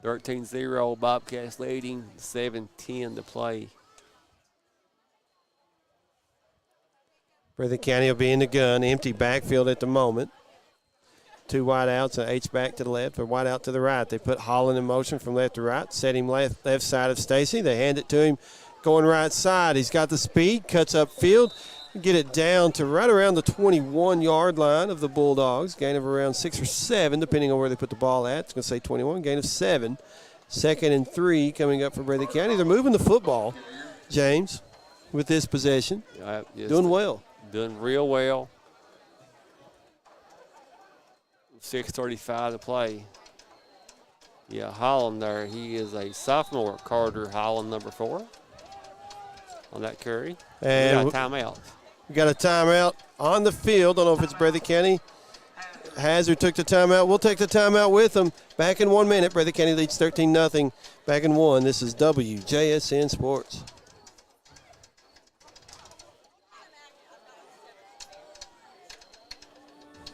13-0, Bobcats leading, 7:10 to play. Breathitt County will be in the gun. Empty backfield at the moment. Two wide outs, an H-back to the left, a wide out to the right. They put Holland in motion from left to right, set him left side of Stacy. They hand it to him going right side. He's got the speed, cuts upfield, get it down to right around the 21-yard line of the Bulldogs. Gain of around 6 or 7, depending on where they put the ball at. It's going to say 21, gain of 7. 2nd and 3 coming up for Breathitt County. They're moving the football, James, with this possession. Yes, doing well. Doing real well. 6:35 to play. Yeah, Holland there. He is a sophomore. Carter Holland, number 4, on that carry. And we got a timeout. We got a timeout on the field. Don't know if it's Breathitt County. Hazard took the timeout. We'll take the timeout with them. Back in 1 minute. Breathitt County leads 13-0. Back in 1. This is WJSN Sports.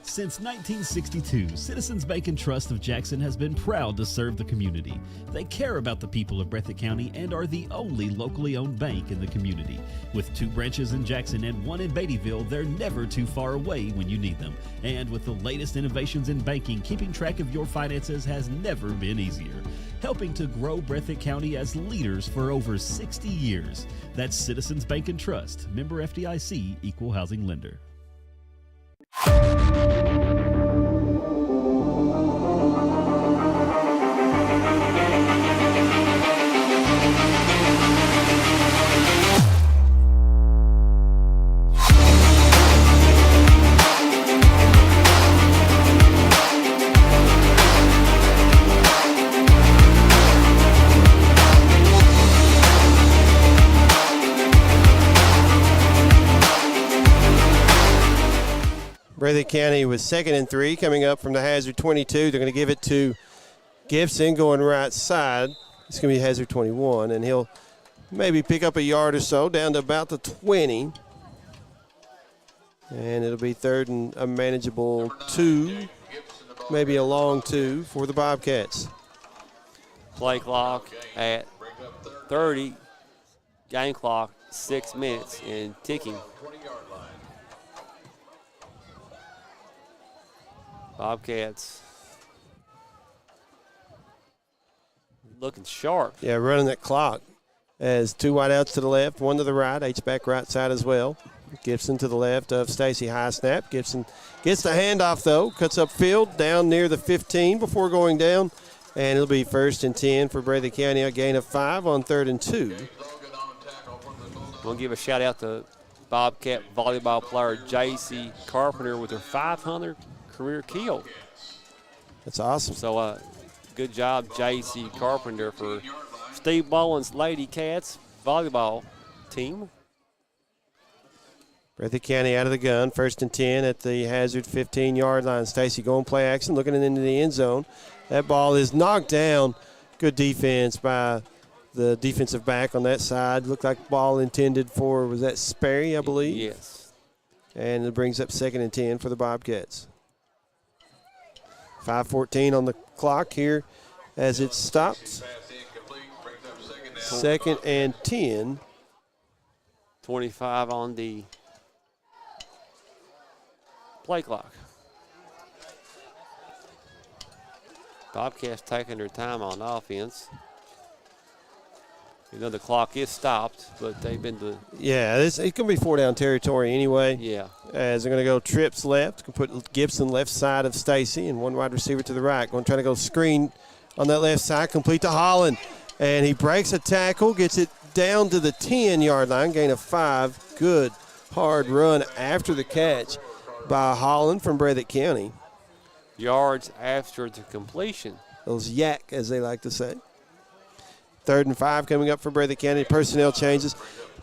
Since 1962, Citizens Bank and Trust of Jackson has been proud to serve the community. They care about the people of Breathitt County and are the only locally owned bank in the community. With 2 branches in Jackson and 1 in Beattyville, they're never too far away when you need them. And with the latest innovations in banking, keeping track of your finances has never been easier. Helping to grow Breathitt County as leaders for over 60 years. That's Citizens Bank and Trust, member FDIC, equal housing lender. Breathitt County with 2nd and 3 coming up from the Hazard 22. They're going to give it to Gibson going right side. It's going to be Hazard 21, and he'll maybe pick up a yard or so down to about the 20. And it'll be 3rd and a manageable 2, maybe a long 2 for the Bobcats. Play clock at 30. Game clock 6 minutes and ticking. Bobcats looking sharp. Yeah, running that clock as 2 wide outs to the left, 1 to the right, H-back right side as well. Gibson to the left of Stacy. High snap. Gibson gets the handoff, though. Cuts upfield down near the 15 before going down. And it'll be 1st and 10 for Breathitt County. A gain of 5 on 3rd and 2. We'll give a shout-out to Bobcat volleyball player J.C. Carpenter with her 500 career kill. That's awesome. So good job, J.C. Carpenter, for Steve Bowen's Lady Cats volleyball team. Breathitt County out of the gun. 1st and 10 at the Hazard 15-yard line. Stacy going play action, looking into the end zone. That ball is knocked down. Good defense by the defensive back on that side. Looked like the ball intended for, was that Sperry, I believe? Yes. And it brings up 2nd and 10 for the Bobcats. 5:14 on the clock here as it stops. 2nd and 10. 25 on the play clock. Bobcats taking their time on offense. You know the clock is stopped, but they've been to. Yeah, it's going to be 4-down territory anyway. Yeah. As they're going to go trips left. Can put Gibson left side of Stacy and 1 wide receiver to the right. Going to try to go screen on that left side, complete to Holland. And he breaks a tackle, gets it down to the 10-yard line, gain of 5. Good hard run after the catch by Holland from Breathitt County. Yards after the completion. Those yak, as they like to say. 3rd and 5 coming up for Breathitt County. Personnel changes.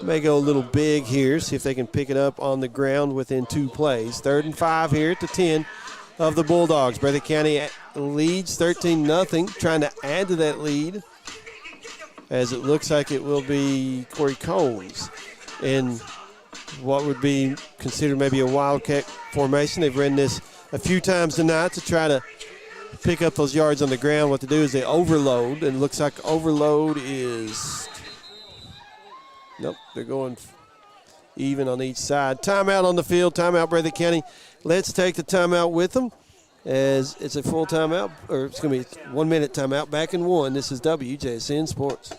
May go a little big here. See if they can pick it up on the ground within 2 plays. 3rd and 5 here at the 10 of the Bulldogs. Breathitt County leads 13-0. Trying to add to that lead, as it looks like it will be Corey Combs in what would be considered maybe a wildcat formation. They've run this a few times tonight to try to pick up those yards on the ground. What they do is they overload, and it looks like overload is – nope, they're going even on each side. Timeout on the field, timeout Breathitt County. Let's take the timeout with them as it's a full timeout, or it's going to be 1 minute timeout. Back in one. This is WJSN Sports.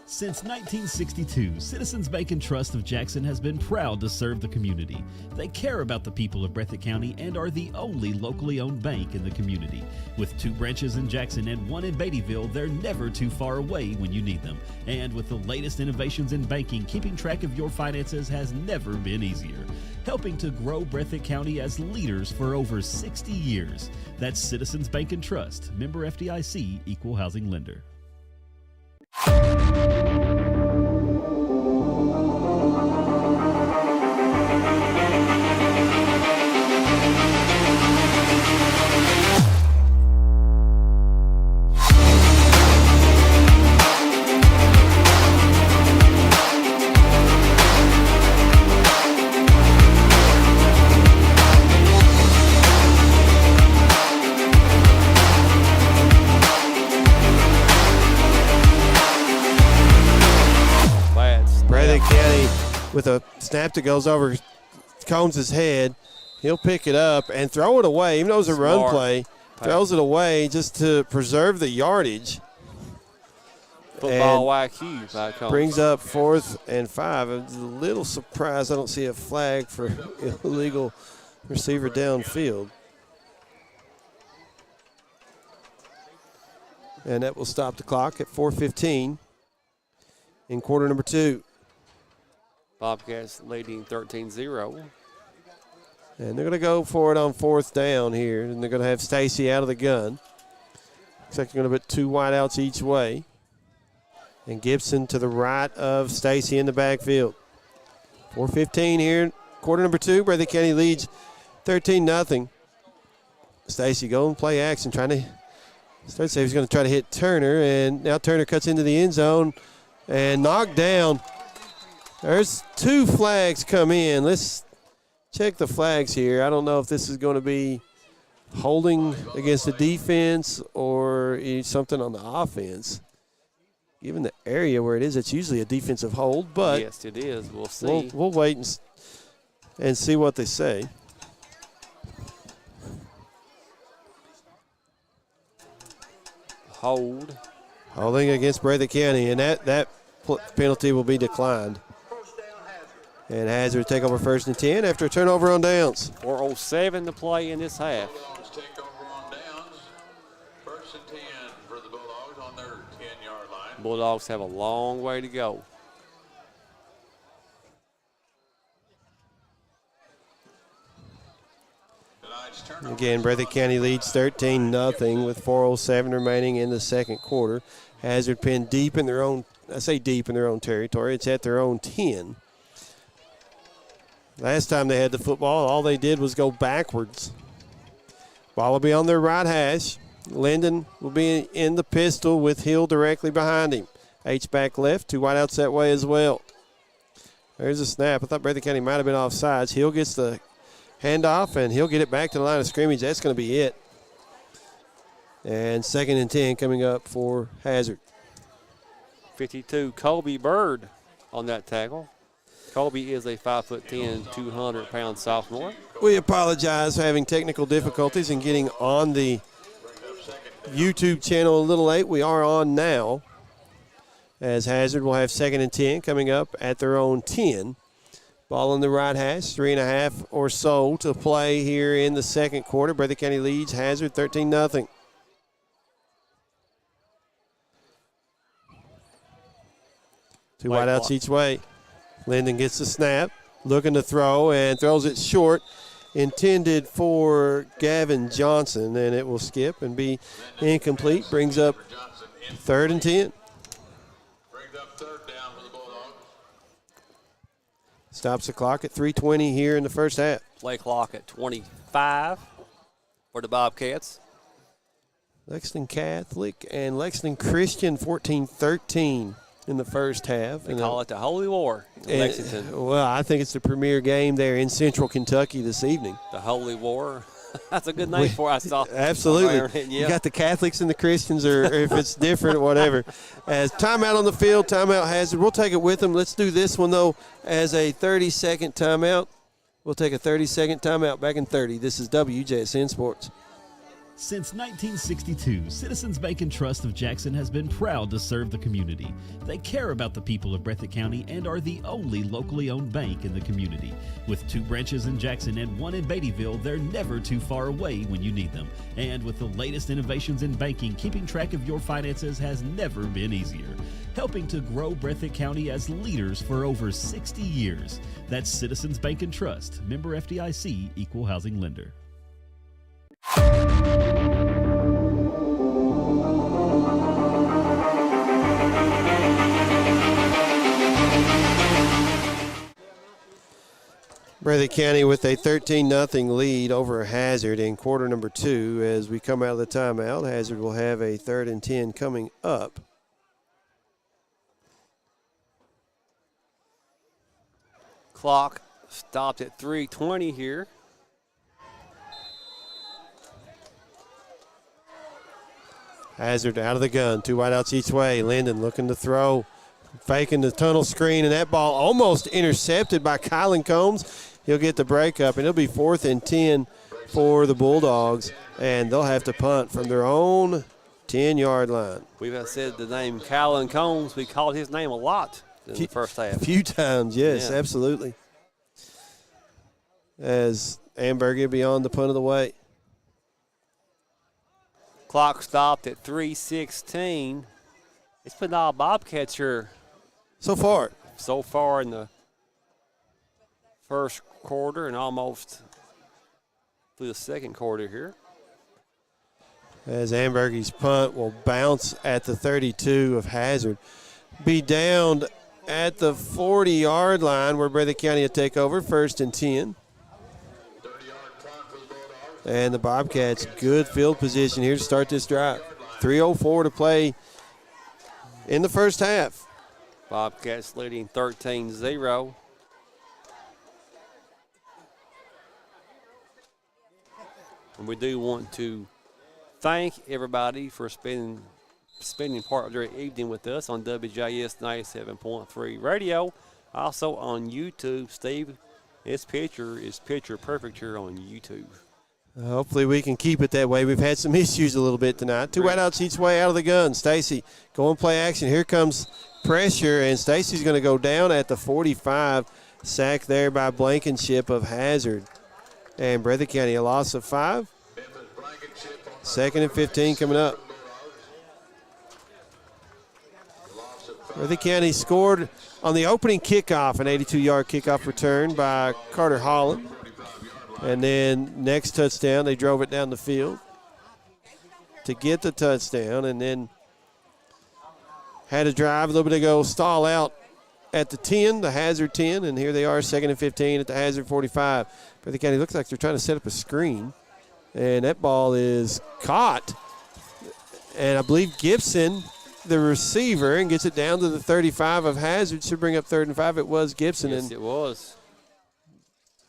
Since 1962, Citizens Bank and Trust of Jackson has been proud to serve the community. They care about the people of Breathitt County and are the only locally owned bank in the community. With 2 branches in Jackson and 1 in Beattyville, they're never too far away when you need them. And with the latest innovations in banking, keeping track of your finances has never been easier. Helping to grow Breathitt County as leaders for over 60 years. That's Citizens Bank and Trust, member FDIC, equal housing lender. With a snap that goes over Combs' head, he'll pick it up and throw it away. Even though it was a run play, throws it away just to preserve the yardage. Football IQ by Combs. Brings up 4th and 5. I'm a little surprised I don't see a flag for illegal receiver downfield. And that will stop the clock at 4:15 in quarter number 2. Bobcats leading 13-0. And they're going to go for it on 4th down here, and they're going to have Stacy out of the gun. Looks like they're going to put 2 wideouts each way. And Gibson to the right of Stacy in the backfield. 4:15 here, quarter number 2. Breathitt County leads 13-0. Stacy going play action, trying to start. Say he's going to try to hit Turner, and now Turner cuts into the end zone and knocked down. There's 2 flags come in. Let's check the flags here. I don't know if this is going to be holding against the defense or something on the offense. Given the area where it is, it's usually a defensive hold, but yes, it is. We'll see. We'll wait and see what they say. Holding against Breathitt County, and that penalty will be declined. And Hazard take over 1st and 10 after a turnover on downs. 4:07 to play in this half. Bulldogs take over on downs. 1st and 10 for the Bulldogs on their 10-yard line. Bulldogs have a long way to go. Again, Breathitt County leads 13-0 with 4:07 remaining in the second quarter. Hazard pinned deep in their own, I say deep in their own territory. It's at their own 10. Last time they had the football, all they did was go backwards. Ball will be on their right hash. Linden will be in the pistol with Hill directly behind him. H-back left, 2 wideouts that way as well. There's a snap. I thought Breathitt County might have been offsides. Hill gets the handoff, and he'll get it back to the line of scrimmage. That's going to be it. And 2nd and 10 coming up for Hazard. 52, Colby Bird on that tackle. Colby is a 5'10", 200-pound sophomore. We apologize for having technical difficulties and getting on the YouTube channel a little late. We are on now, as Hazard will have 2nd and 10 coming up at their own 10. Ball in the right hash, 3.5 or so to play here in the second quarter. Breathitt County leads Hazard 13-0. Two wideouts each way. Linden gets the snap, looking to throw, and throws it short. Intended for Gavin Johnson, and it will skip and be incomplete. Brings up 3rd and 10. Brings up 3rd down for the Bulldogs. Stops the clock at 3:20 here in the first half. Play clock at 25 for the Bobcats. Lexington Catholic and Lexington Christian 14-13 in the first half. They call it the Holy War in Lexington. Well, I think it's the premier game there in Central Kentucky this evening. The Holy War. That's a good name for it. I saw. Absolutely. Yeah. You got the Catholics and the Christians, or if it's different, whatever. As timeout on the field, timeout hazard. We'll take it with them. Let's do this one, though, as a 30-second timeout. We'll take a 30-second timeout back in 30. This is WJSN Sports. Since 1962, Citizens Bank and Trust of Jackson has been proud to serve the community. They care about the people of Breathitt County and are the only locally owned bank in the community. With 2 branches in Jackson and 1 in Beattyville, they're never too far away when you need them. And with the latest innovations in banking, keeping track of your finances has never been easier. Helping to grow Breathitt County as leaders for over 60 years. That's Citizens Bank and Trust, member FDIC, equal housing lender. Breathitt County with a 13-0 lead over Hazard in quarter number 2. As we come out of the timeout, Hazard will have a 3rd and 10 coming up. Clock stopped at 3:20 here. Hazard out of the gun, 2 wideouts each way. Linden looking to throw, faking the tunnel screen, and that ball almost intercepted by Kylan Combs. He'll get the breakup, and it'll be 4th and 10 for the Bulldogs, and they'll have to punt from their own 10-yard line. We've said the name Kylan Combs. We called his name a lot in the first half. A few times, yes, Yeah. absolutely. As Amberg will be on the punt of the way. Clock stopped at 3:16. It's been all Bobcats here So far in the first quarter and almost through the second quarter here. As Amberg's punt will bounce at the 32 of Hazard. Be down at the 40-yard line where Breathitt County will take over, 1st and 10. And the Bobcats, good field position here to start this drive. 3:04 to play in the first half. Bobcats leading 13-0. And we do want to thank everybody for spending part of their evening with us on WJS 97.3 radio. Also on YouTube. Steve, his picture is picture perfect here on YouTube. Hopefully we can keep it that way. We've had some issues a little bit tonight. 2 wideouts each way out of the gun. Stacy going play action. Here comes pressure, and Stacy's going to go down at the 45. Sack there by Blankenship of Hazard. And Breathitt County a loss of 5. 2nd and 15 coming up. Breathitt County scored on the opening kickoff, an 82-yard kickoff return by Carter Holland. And then next touchdown, they drove it down the field to get the touchdown, and then had a drive a little bit ago, stall out at the 10, the Hazard 10, and here they are, 2nd and 15 at the Hazard 45. Breathitt County looks like they're trying to set up a screen, and that ball is caught. And I believe Gibson, the receiver, and gets it down to the 35 of Hazard, should bring up 3rd and 5. It was Gibson. Yes, and it was.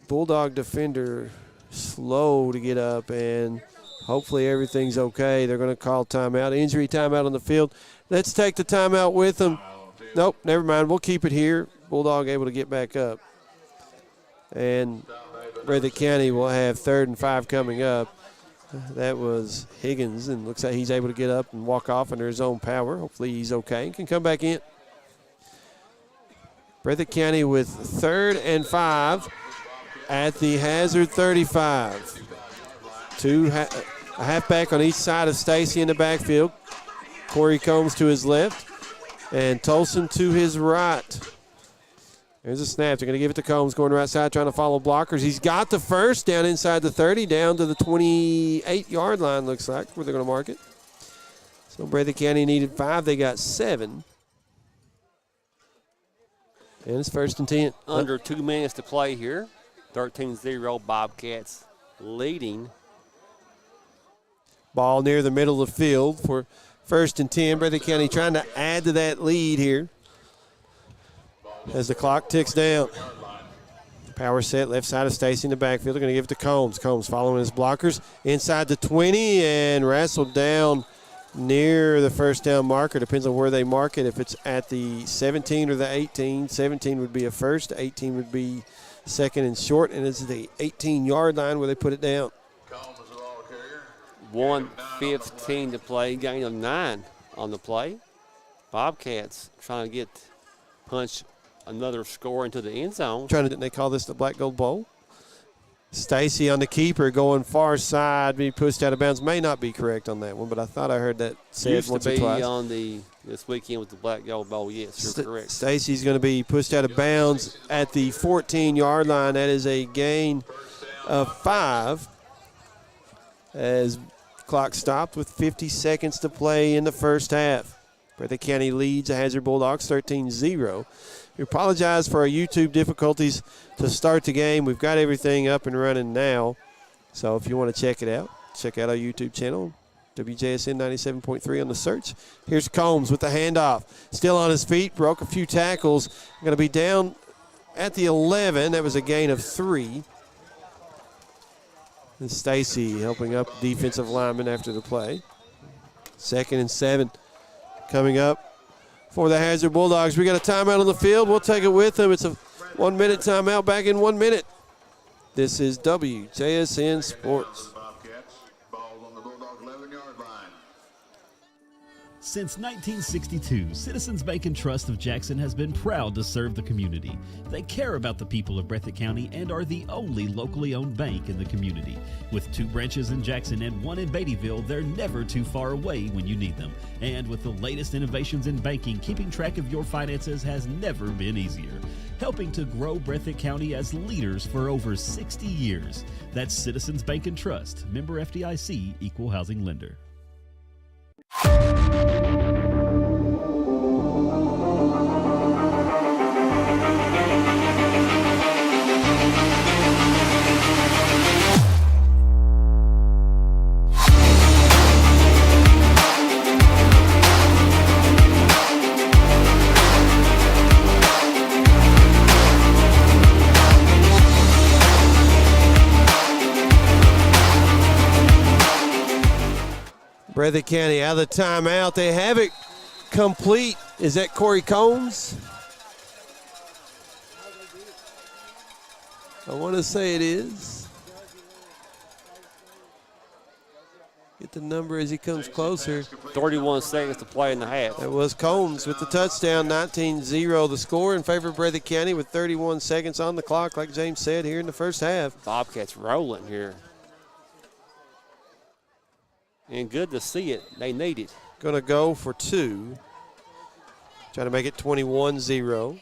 Bulldog defender slow to get up, and hopefully everything's okay. They're going to call timeout, injury timeout on the field. Let's take the timeout with them. Nope, never mind. We'll keep it here. Bulldog able to get back up. And Breathitt County will have 3rd and 5 coming up. That was Higgins, and looks like he's able to get up and walk off under his own power. Hopefully he's okay and can come back in. Breathitt County with 3rd and 5 at the Hazard 35. A halfback on each side of Stacy in the backfield. Corey Combs to his left and Tolson to his right. There's a snap. They're going to give it to Combs, going right side, trying to follow blockers. He's got the first down inside the 30, down to the 28-yard line, looks like, where they're going to mark it. So Breathitt County needed 5. They got 7. And it's 1st and 10. Under 2 minutes to play here. 13-0 Bobcats leading. Ball near the middle of the field for 1st and 10. Breathitt County trying to add to that lead here as the clock ticks down. Power set, left side of Stacy in the backfield. They're going to give it to Combs. Combs following his blockers inside the 20 and wrestled down near the first down marker. Depends on where they mark it. If it's at the 17 or the 18, 17 would be a first, 18 would be second and short, and it's the 18-yard line where they put it down. 1:15 to play, gain of 9 on the play. Bobcats trying to punch another score into the end zone. Didn't they call this the Black Gold Bowl? Stacy on the keeper going far side, be pushed out of bounds. May not be correct on that one, but I thought I heard that said Used once to or be twice. on this weekend with the Black Gold Bowl. Yes, you're correct. Stacy's going to be pushed out of bounds at the 14-yard line. That is a gain of 5 as clock stopped with 50 seconds to play in the first half. Breathitt County leads the Hazard Bulldogs 13-0. We apologize for our YouTube difficulties to start the game. We've got everything up and running now. So if you want to check it out, check out our YouTube channel, WJSN 97.3 on the search. Here's Combs with the handoff. Still on his feet, broke a few tackles. Going to be down at the 11. That was a gain of 3. And Stacy helping up the defensive lineman after the play. 2nd and 7 coming up for the Hazard Bulldogs. We got a timeout on the field. We'll take it with them. It's a 1-minute timeout. Back in 1 minute. This is WJSN Sports. Since 1962, Citizens Bank and Trust of Jackson has been proud to serve the community. They care about the people of Breathitt County and are the only locally owned bank in the community. With 2 branches in Jackson and 1 in Beattyville, they're never too far away when you need them. And with the latest innovations in banking, keeping track of your finances has never been easier. Helping to grow Breathitt County as leaders for over 60 years. That's Citizens Bank and Trust, member FDIC, equal housing lender. Breathitt County out of the timeout. They have it complete. Is that Corey Combs? I want to say it is. Get the number as he comes closer. 31 seconds to play in the half. That was Combs with the touchdown, 19-0 the score in favor of Breathitt County with 31 seconds on the clock, like James said, here in the first half. Bobcats rolling here. And good to see it. They need it. Going to go for 2. Trying to make it 21-0.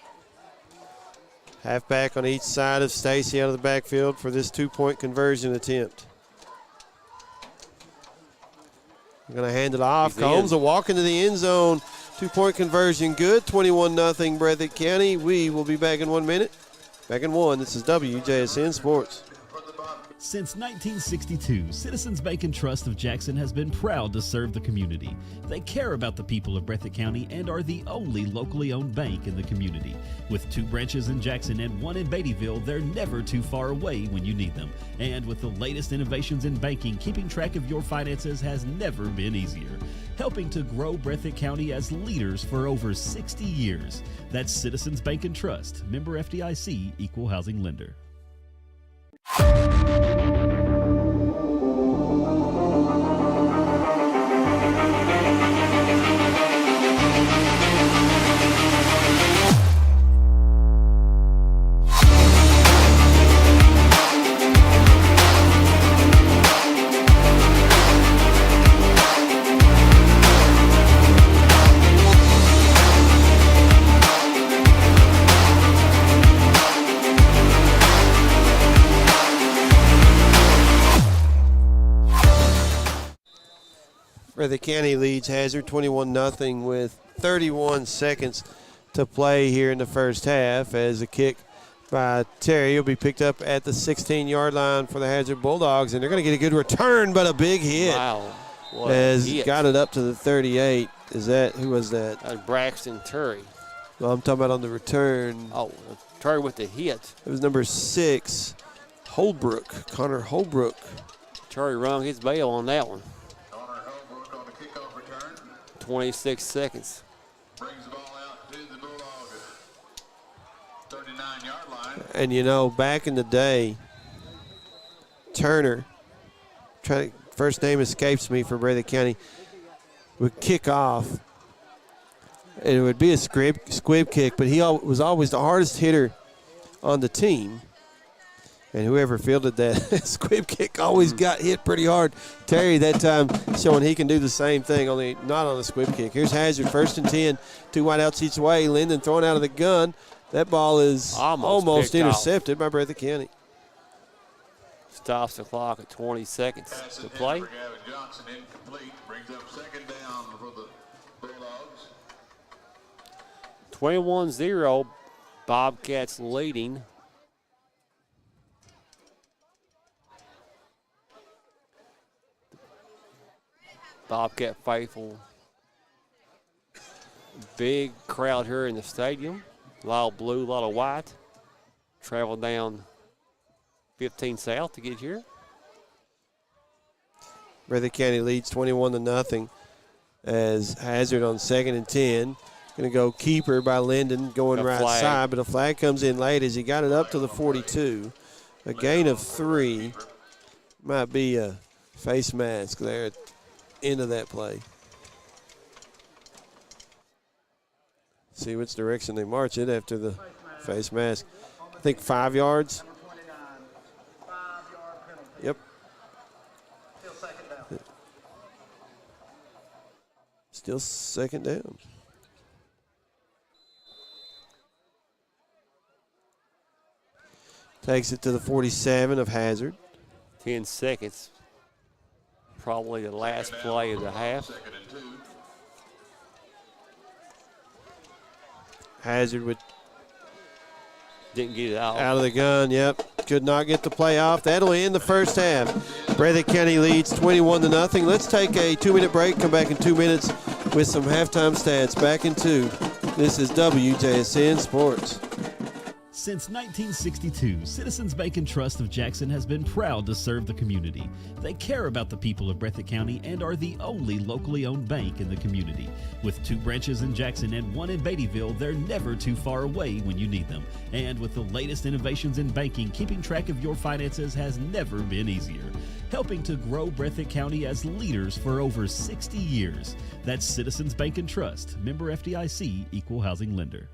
Halfback on each side of Stacy out of the backfield for this 2-point conversion attempt. We're going to hand it off. Combs will walk into the end zone. 2-point conversion good. 21-0 Breathitt County. We will be back in 1 minute. Back in 1. This is WJSN Sports. Since 1962, Citizens Bank and Trust of Jackson has been proud to serve the community. They care about the people of Breathitt County and are the only locally owned bank in the community. With 2 branches in Jackson and 1 in Beattyville, they're never too far away when you need them. And with the latest innovations in banking, keeping track of your finances has never been easier. Helping to grow Breathitt County as leaders for over 60 years. That's Citizens Bank and Trust, member FDIC, equal housing lender. Breathitt County leads Hazard 21-0 with 31 seconds to play here in the first half as a kick by Terry will be picked up at the 16-yard line for the Hazard Bulldogs, and they're going to get a good return, but a big hit. Wow. As got it up to the 38. Who was that? Braxton Terry. Well, I'm talking about on the return. Oh, Terry with the hit. It was number 6, Holbrook, Connor Holbrook. Terry rung his bell on that one. Connor Holbrook on the kickoff return. 26 seconds. Brings the ball out to the Bulldogs 39-yard line. And you know, back in the day, Turner, first name escapes me for Breathitt County, would kick off. And it would be a squib kick, but he was always the hardest hitter on the team. And whoever fielded that squib kick always got hit pretty hard. Terry that time showing he can do the same thing, only not on a squib kick. Here's Hazard, 1st and 10, 2 wideouts each way. Linden throwing out of the gun. That ball is almost intercepted by Breathitt County. Stops the clock at 20 seconds to play. For Gavin Johnson, incomplete. Brings up 2nd down for the Bulldogs. 21-0, Bobcats leading. Bobcat faithful. Big crowd here in the stadium. A lot of blue, a lot of white. Travel down 15 south to get here. Breathitt County leads 21-0 as Hazard on 2nd and 10. Going to go keeper by Linden going right side, but a flag comes in late as he got it up to the 42. A gain of 3. Might be a face mask there at the end of that play. See which direction they march it after the face mask. I think 5 yards. Yep. Still 2nd down. Takes it to the 47 of Hazard. 10 seconds. Probably the last play of the half. 2nd and 2. Hazard Didn't get it out. out of the gun, yep. Could not get the play off. That'll end the first half. Breathitt County leads 21-0. Let's take a 2-minute break, come back in 2 minutes with some halftime stats. Back in 2. This is WJSN Sports. Since 1962, Citizens Bank and Trust of Jackson has been proud to serve the community. They care about the people of Breathitt County and are the only locally owned bank in the community. With 2 branches in Jackson and 1 in Beattyville, they're never too far away when you need them. And with the latest innovations in banking, keeping track of your finances has never been easier. Helping to grow Breathitt County as leaders for over 60 years. That's Citizens Bank and Trust, member FDIC, equal housing lender.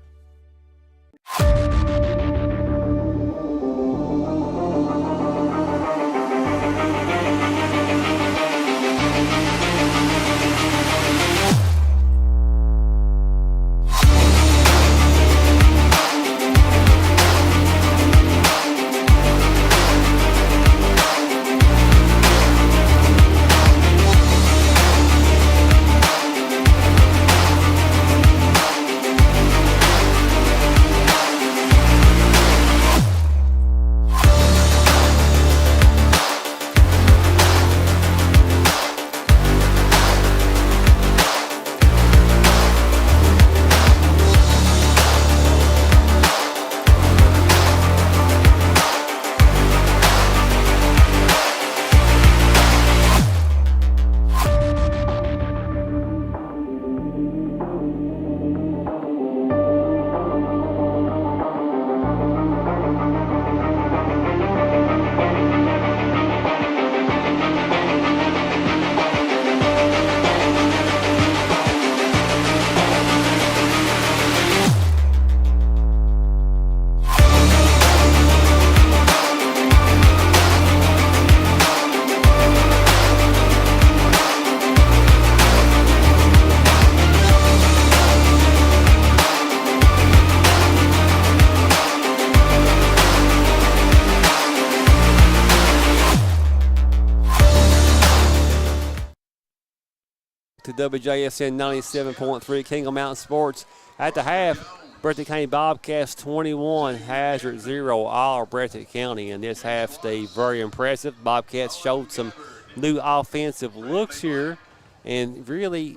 To WJSN 97.3 Kingle Mountain Sports. At the half, Breathitt County Bobcats 21, Hazard 0, all Breathitt County. In this half, stayed very impressive. Bobcats showed some new offensive looks here and really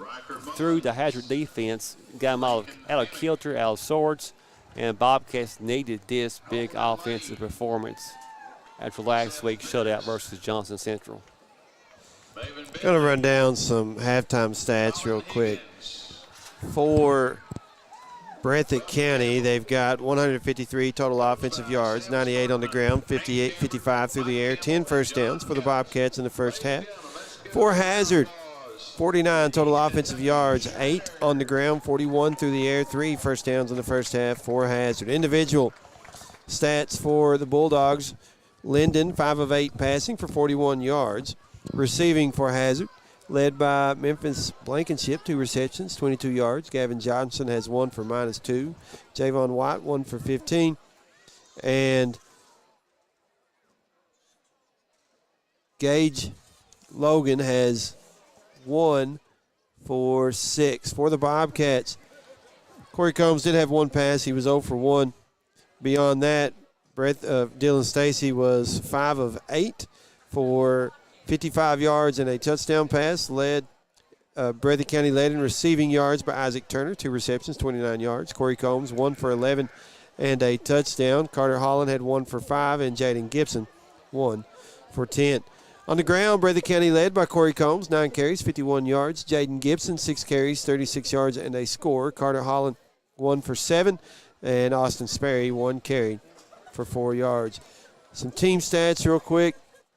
through the Hazard defense, got them out of kilter, out of sorts, And Bobcats needed this big offensive performance after last week's shutout versus Johnson Central. Going to run down some halftime stats real quick. For Breathitt County, they've got 153 total offensive yards, 98 on the ground, 55 through the air, 10 first downs for the Bobcats in the first half. For Hazard, 49 total offensive yards, 8 on the ground, 41 through the air, 3 first downs in the first half for Hazard. Individual stats for the Bulldogs, Linden, 5 of 8 passing for 41 yards. Receiving for Hazard, led by Memphis Blankenship, 2 receptions, 22 yards. Gavin Johnson has 1 for -2. Javon White, 1 for 15. And Gage Logan has 1 for 6. For the Bobcats, Corey Combs did have 1 pass. He was 0 for 1. Beyond that, Dylan Stacy was 5 of 8 for 55 yards and a touchdown pass. Breathitt County led in receiving yards by Isaac Turner, 2 receptions, 29 yards. Corey Combs, 1 for 11 and a touchdown. Carter Holland had 1 for 5, and Jaden Gibson, 1 for 10. On the ground, Breathitt County led by Corey Combs, 9 carries, 51 yards. Jaden Gibson, 6 carries, 36 yards and a score. Carter Holland, 1 for 7, and Austin Sperry, 1 carry for 4 yards. Some team stats real quick.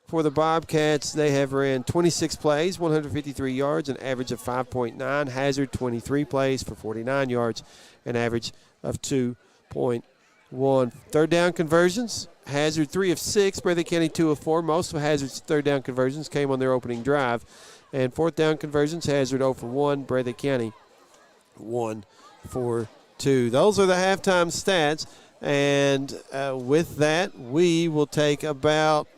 For the Bobcats, they have ran 26 plays, 153 yards, an average of 5.9. Hazard, 23 plays for 49 yards, an average of 2.1. Third down conversions, Hazard 3 of 6, Breathitt County 2 of 4. Most of Hazard's third down conversions came on their opening drive. And fourth down conversions, Hazard 0 for 1, Breathitt County 1 for 2. Those are the halftime stats. And with that, we will take about,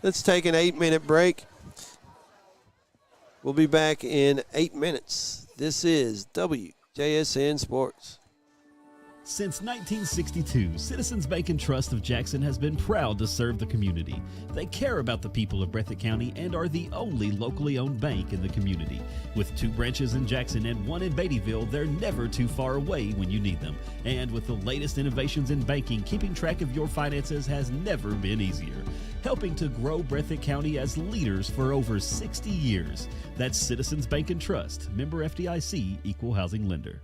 let's take an 8-minute break. We'll be back in 8 minutes. This is WJSN Sports. Since 1962, Citizens Bank and Trust of Jackson has been proud to serve the community. They care about the people of Breathitt County and are the only locally owned bank in the community. With 2 branches in Jackson and 1 in Beattyville, they're never too far away when you need them. And with the latest innovations in banking, keeping track of your finances has never been easier. Helping to grow Breathitt County as leaders for over 60 years. That's Citizens Bank and Trust, member FDIC, equal housing lender.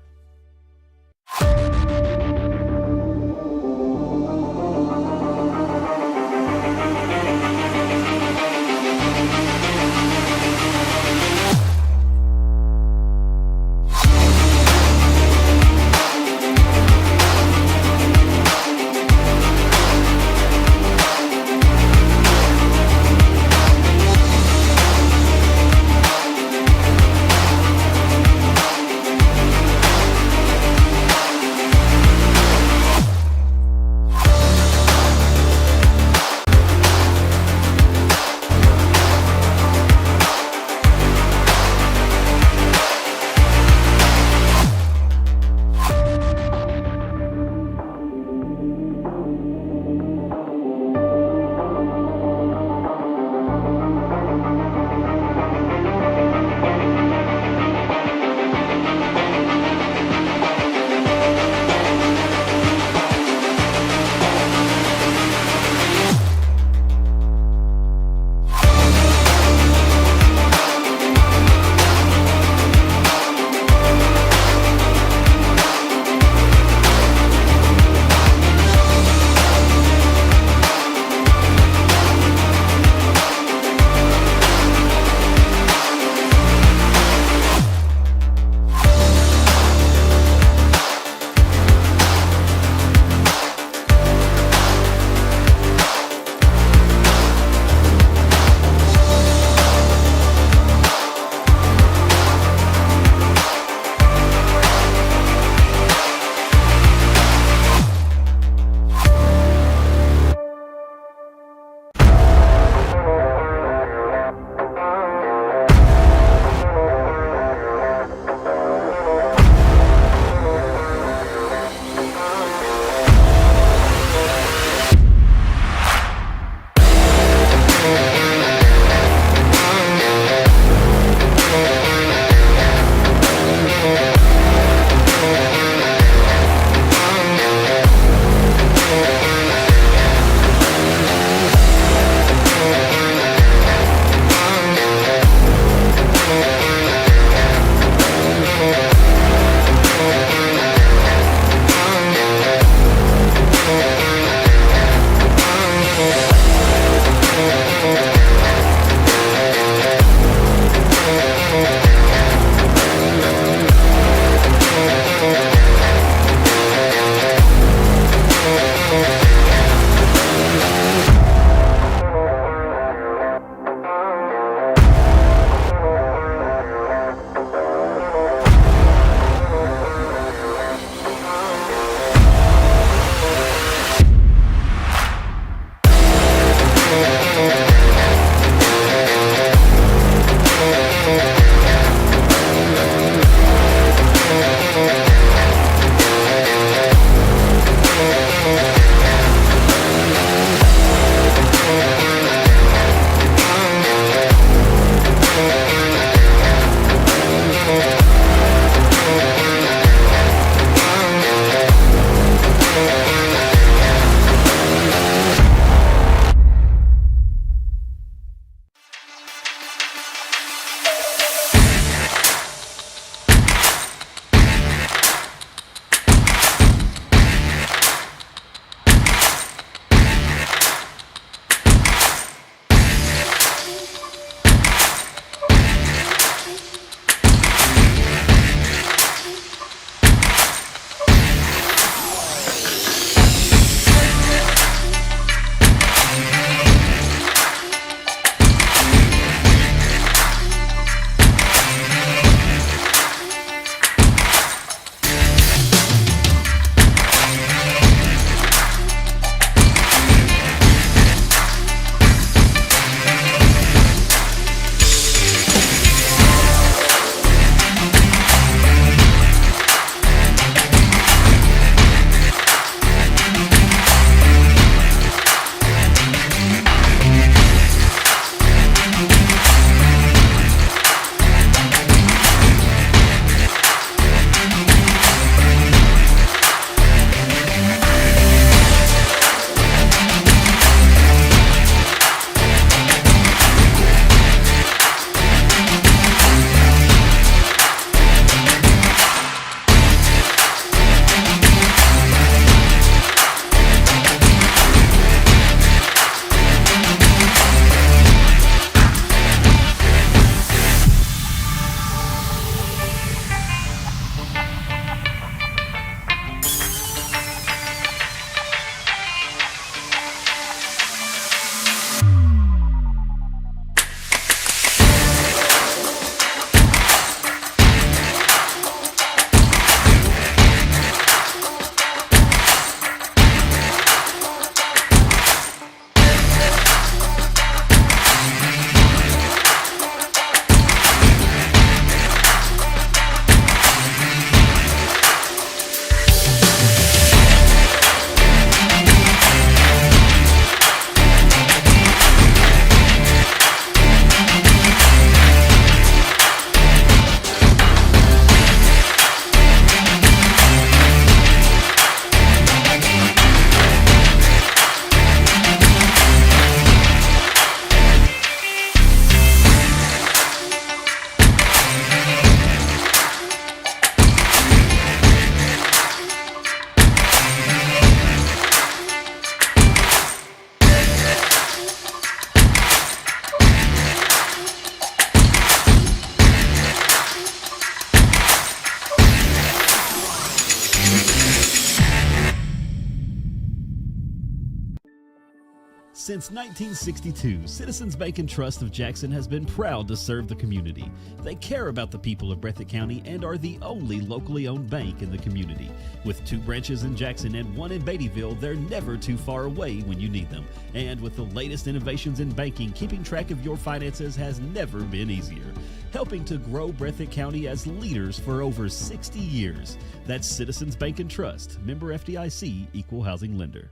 Since 1962, Citizens Bank and Trust of Jackson has been proud to serve the community. They care about the people of Breathitt County and are the only locally owned bank in the community. With 2 branches in Jackson and 1 in Beattyville, they're never too far away when you need them. And with the latest innovations in banking, keeping track of your finances has never been easier. Helping to grow Breathitt County as leaders for over 60 years. That's Citizens Bank and Trust, member FDIC, equal housing lender.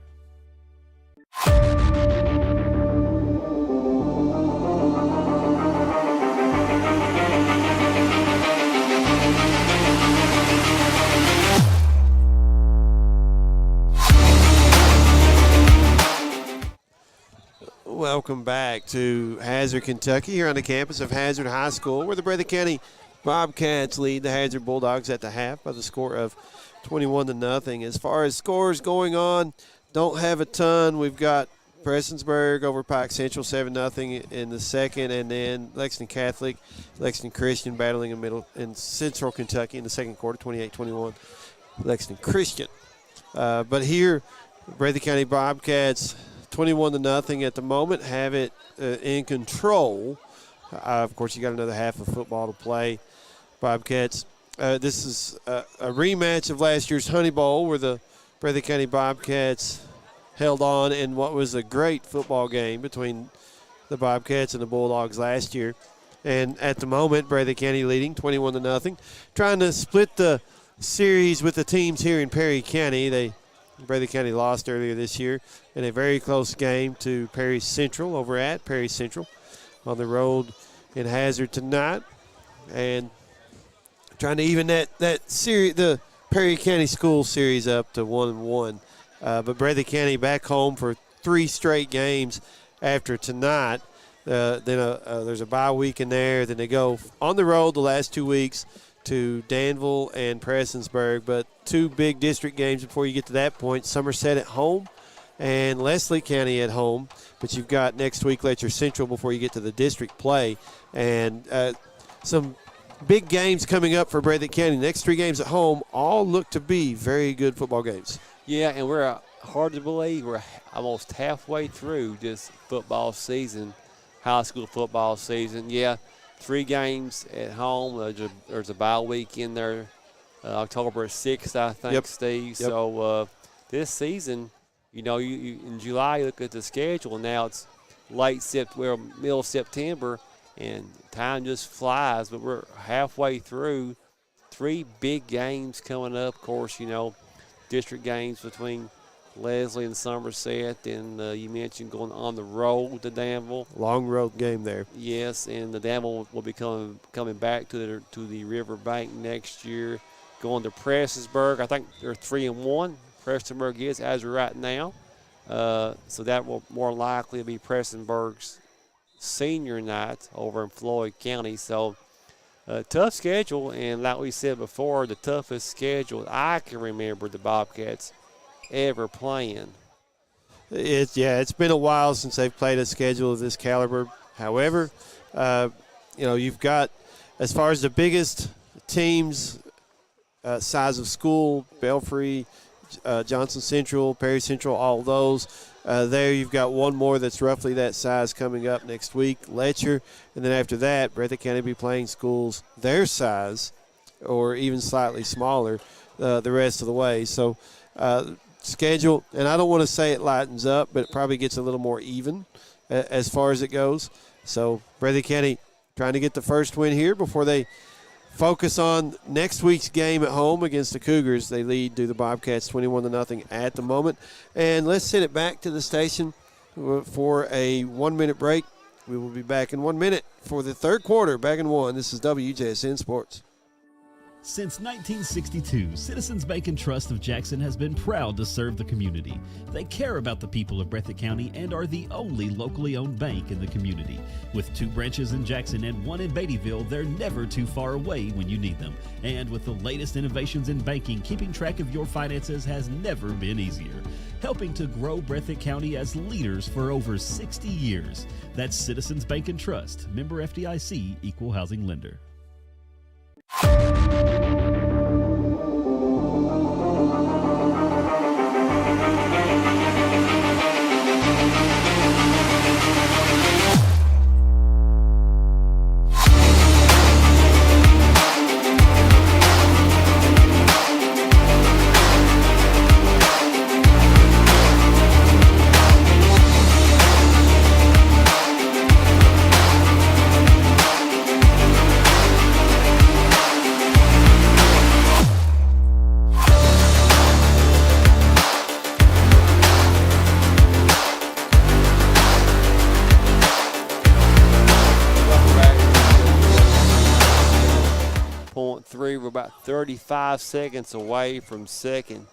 Welcome back to Hazard, Kentucky, here on the campus of Hazard High School, where the Breathitt County Bobcats lead the Hazard Bulldogs at the half by the score of 21-0. As far as scores going on, don't have a ton. We've got Prestonsburg over Pike Central 7-0 in the second, and then Lexington Catholic, Lexington Christian battling in Central Kentucky in the second quarter, 28-21, Lexington Christian. But here, Breathitt County Bobcats 21-0 at the moment, have it in control. Of course, you got another half of football to play. Bobcats, this is a rematch of last year's Honey Bowl, where the Breathitt County Bobcats held on in what was a great football game between the Bobcats and the Bulldogs last year. And at the moment, Breathitt County leading 21-0. Trying to split the series with the teams here in Perry County. Breathitt County lost earlier this year in a very close game to Perry Central over at Perry Central on the road in Hazard tonight. And trying to even that series, the Perry County School series up to 1-1. But Breathitt County back home for 3 straight games after tonight. Then there's a bye week in there. Then they go on the road the last 2 weeks to Danville and Prestonsburg. But 2 big district games before you get to that point. Somerset at home and Leslie County at home. But you've got next week Letcher Central before you get to the district play. And some big games coming up for Breathitt County. Next 3 games at home all look to be very good football games. Yeah, and we're hard to believe we're almost halfway through this football season, high school football season. Yeah, 3 games at home. There's a bye week in there, October 6th, I think, Yep. Steve. Yep. So this season, you in July, you look at the schedule. Now it's middle of September, and time just flies. But we're halfway through. 3 big games coming up. Of course, district games between Leslie and Somerset, and you mentioned going on the road to Danville. Long road game there. Yes, and the Danville will be coming back to the River Bank next year. Going to Prestonsburg, I think they're 3-1. Prestonsburg is as of right now, so that will more likely be Prestonsburg's senior night over in Floyd County. So tough schedule, and like we said before, the toughest schedule I can remember the Bobcats ever playing. It's been a while since they've played a schedule of this caliber. However, you've got, as far as the biggest teams, size of school, Belfry, Johnson Central, Perry Central, all those. There you've got one more that's roughly that size coming up next week, Letcher. And then after that, Breathitt County will be playing schools their size or even slightly smaller the rest of the way. So schedule, and I don't want to say it lightens up, but it probably gets a little more even as far as it goes. So Breathitt County trying to get the first win here before they focus on next week's game at home against the Cougars. They lead to the Bobcats 21-0 at the moment. And let's send it back to the station for a 1-minute break. We will be back in 1 minute for the third quarter. Back in 1. This is WJSN Sports. Since 1962, Citizens Bank and Trust of Jackson has been proud to serve the community. They care about the people of Breathitt County and are the only locally owned bank in the community. With 2 branches in Jackson and 1 in Beattyville, they're never too far away when you need them. And with the latest innovations in banking, keeping track of your finances has never been easier. Helping to grow Breathitt County as leaders for over 60 years. That's Citizens Bank and Trust, member FDIC, equal housing lender. 23. We're about 35 seconds away from second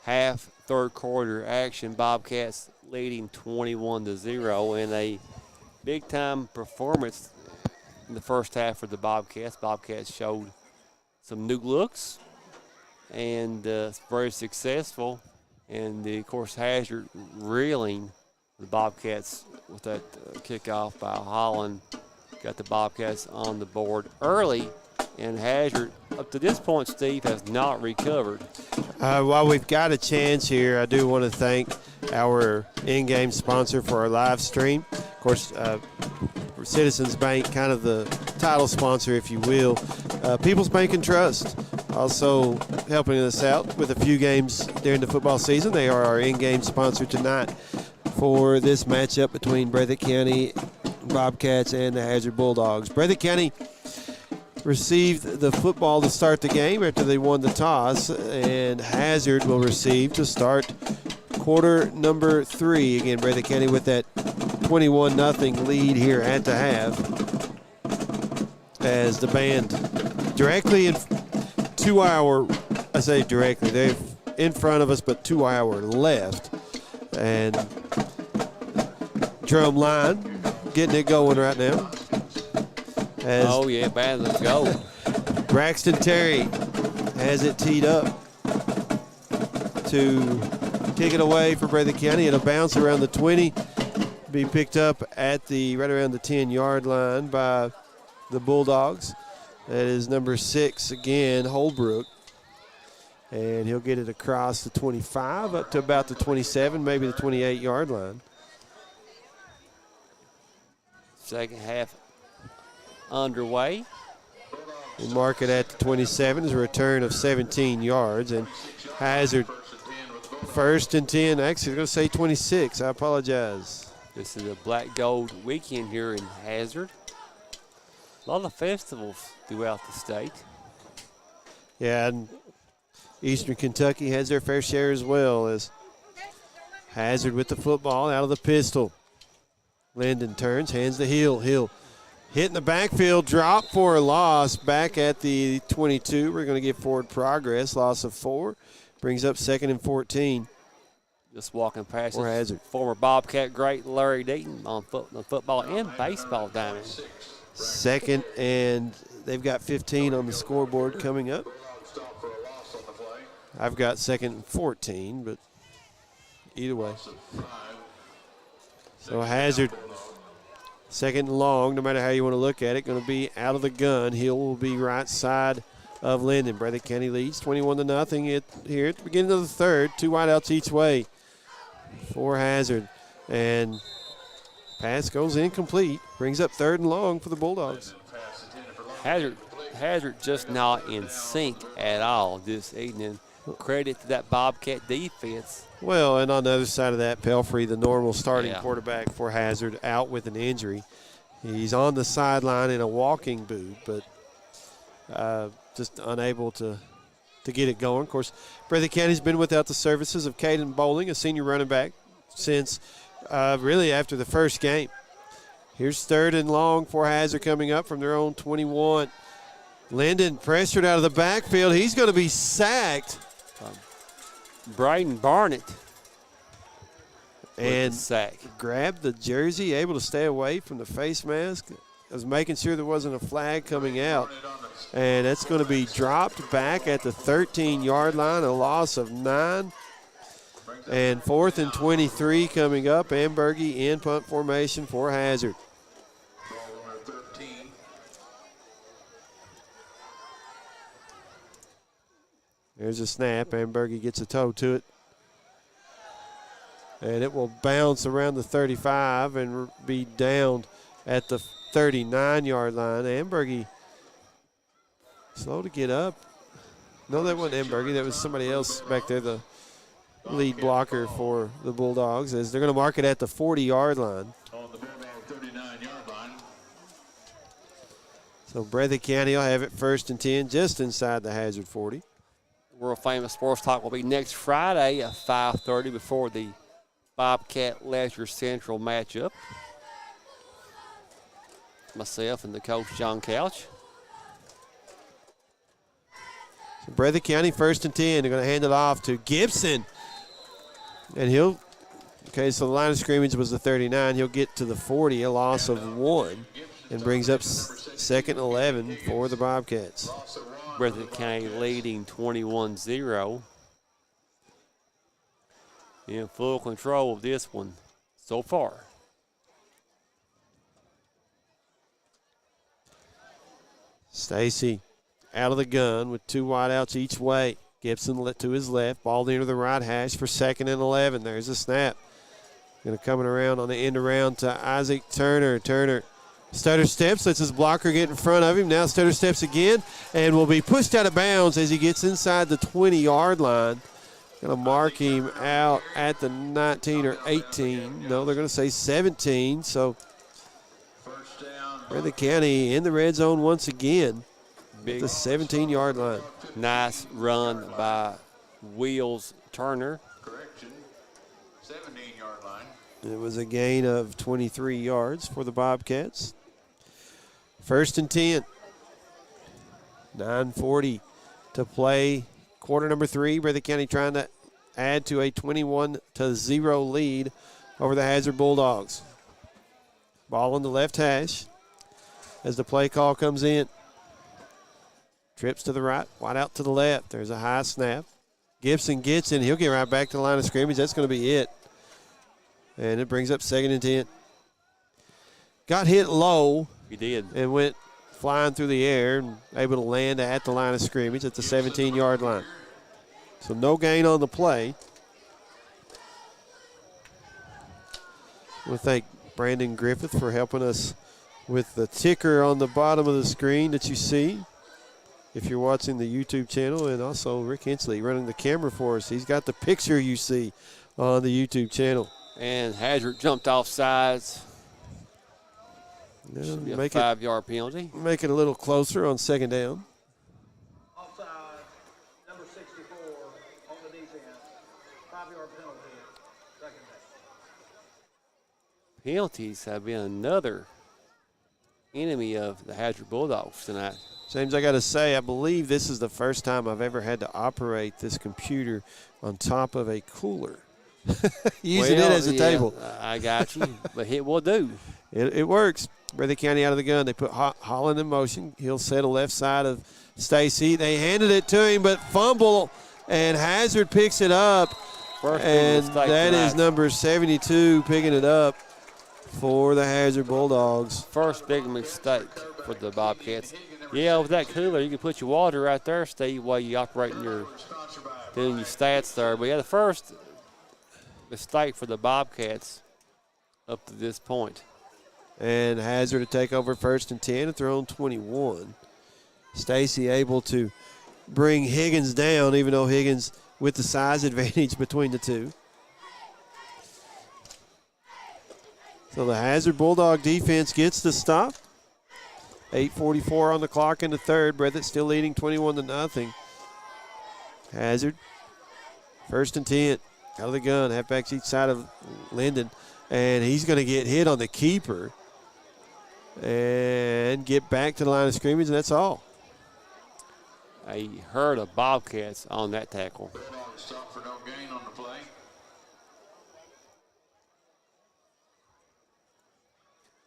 half, third quarter action. Bobcats leading 21-0 in a big-time performance in the first half for the Bobcats. Bobcats showed some new looks and very successful. And, of course, Hazard reeling the Bobcats with that kickoff by Holland. Got the Bobcats on the board early, and Hazard, up to this point, Steve, has not recovered. While we've got a chance here, I do want to thank our in-game sponsor for our live stream. Of course, Citizens Bank, kind of the title sponsor, if you will. People's Bank and Trust, also helping us out with a few games during the football season. They are our in-game sponsor tonight for this matchup between Breathitt County Bobcats and the Hazard Bulldogs. Breathitt County received the football to start the game after they won the toss, and Hazard will receive to start quarter number 3. Again, Breathitt County with that 21-0 lead here at the half, as the band directly in 2 hour, I say directly, they're in front of us, but 2 hour left, and drum line getting it going right now. Oh, yeah, bad. Let's go. Braxton Terry has it teed up to kick it away for Breathitt County. It'll bounce around the 20, be picked up at the right around the 10-yard line by the Bulldogs. That is number 6 again, Holbrook. And he'll get it across the 25 up to about the 27, maybe the 28-yard line. Second half underway. We mark it at the 27 as a return of 17 yards. And Hazard, first and 10. Actually, I'm going to say 26. I apologize. This is a black gold weekend here in Hazard. A lot of festivals throughout the state. Yeah, and Eastern Kentucky has their fair share as well, as Hazard with the football out of the pistol. Linden turns, hands to Hill. Hill hitting the backfield, drop for a loss back at the 22. We're going to get forward progress, loss of 4. Brings up 2nd and 14. Just walking past For Hazard. Former Bobcat great Larry Deaton on football and baseball diamond. 2nd, and they've got 15 on the scoreboard coming up. I've got 2nd and 14, but either way. So Hazard, 2nd and long, no matter how you want to look at it, going to be out of the gun. Hill will be right side of Linden. Breathitt County leads 21-0 here at the beginning of the third. 2 wideouts each way for Hazard. And pass goes incomplete. Brings up 3rd and long for the Bulldogs. Hazard just not in sync at all this evening. Credit to that Bobcat defense. Well, and on the other side of that, Pelfrey, the normal starting quarterback for Hazard, out with an injury. He's on the sideline in a walking boot, but just unable to get it going. Of course, Breathitt County's been without the services of Caden Bowling, a senior running back, since really after the first game. Here's 3rd and long for Hazard coming up from their own 21. Linden pressured out of the backfield. He's going to be sacked. Braden Barnett and sack. Grabbed the jersey, able to stay away from the face mask. I was making sure there wasn't a flag coming out. And that's going to be dropped back at the 13-yard line, a loss of 9. And 4th and 23 coming up. Ambergy in punt formation for Hazard. There's a snap. Ambergy gets a toe to it. And it will bounce around the 35 and be down at the 39-yard line. Ambergy slow to get up. No, that wasn't Ambergy. That was somebody else back there, the lead blocker for the Bulldogs, as they're going to mark it at the 40-yard line. On the Bulldog 39-yard line. So Breathitt County will have it 1st and 10 just inside the Hazard 40. World Famous Sports Talk will be next Friday at 5:30 before the Bobcat Leisure Central matchup. Myself and the coach, John Couch. Breathitt County 1st and 10. They're going to hand it off to Gibson. And he'll, okay, so the line of scrimmage was the 39. He'll get to the 40, a loss of 1, and brings up 2nd and 11 for the Bobcats. Breathitt County leading 21-0. In full control of this one so far. Stacy out of the gun with 2 wideouts each way. Gibson to his left, ball near the right hash for 2nd and 11. There's a snap. Going to coming around on the end around to Isaac Turner. Turner stutter steps, lets his blocker get in front of him. Now stutter steps again and will be pushed out of bounds as he gets inside the 20-yard line. Going to mark him out at the 19 or 18. No, they're going to say 17. So Breathitt County in the red zone once again. Big. The 17-yard line. Nice run by Wheels Turner. Correction, 17-yard line. It was a gain of 23 yards for the Bobcats. 1st and 10. 9:40 to play. Quarter number 3. Breathitt County trying to add to a 21-0 lead over the Hazard Bulldogs. Ball on the left hash as the play call comes in. Trips to the right, wide out to the left. There's a high snap. Gibson gets in. He'll get right back to the line of scrimmage. That's going to be it. And it brings up 2nd and 10. Got hit low. He did. And went flying through the air and able to land at the line of scrimmage at the 17-yard line. So no gain on the play. I want to thank Brandon Griffith for helping us with the ticker on the bottom of the screen that you see if you're watching the YouTube channel, and also Rick Hensley running the camera for us. He's got the picture you see on the YouTube channel. And Hazard jumped off sides. Should be a 5-yard penalty. Make it a little closer on 2nd down. Offside, number 64 on the defense. 5-yard penalty, 2nd down. Penalties have been another enemy of the Hazard Bulldogs tonight. James, I got to say, I believe this is the first time I've ever had to operate this computer on top of a cooler. Using it as a table. I got you, but it will do. It works. Breathitt County out of the gun. They put Holland in motion. He'll settle left side of Stacy. They handed it to him, but fumble, and Hazard picks it up. And that is number 72 picking it up for the Hazard Bulldogs. First big mistake for the Bobcats. Yeah, with that cooler, you can put your water right there, Steve, while you operating doing your stats there. But yeah, the first mistake for the Bobcats up to this point. And Hazard to take over 1st and 10 at their own 21. Stacy able to bring Higgins down, even though Higgins with the size advantage between the two. So the Hazard Bulldog defense gets the stop. 8:44 on the clock in the 3rd. Breathitt still leading 21-0. Hazard, 1st and 10. Out of the gun, halfbacks each side of Linden. And he's going to get hit on the keeper and get back to the line of scrimmage, and that's all. I heard of Bobcats on that tackle. Stop for no gain on the play.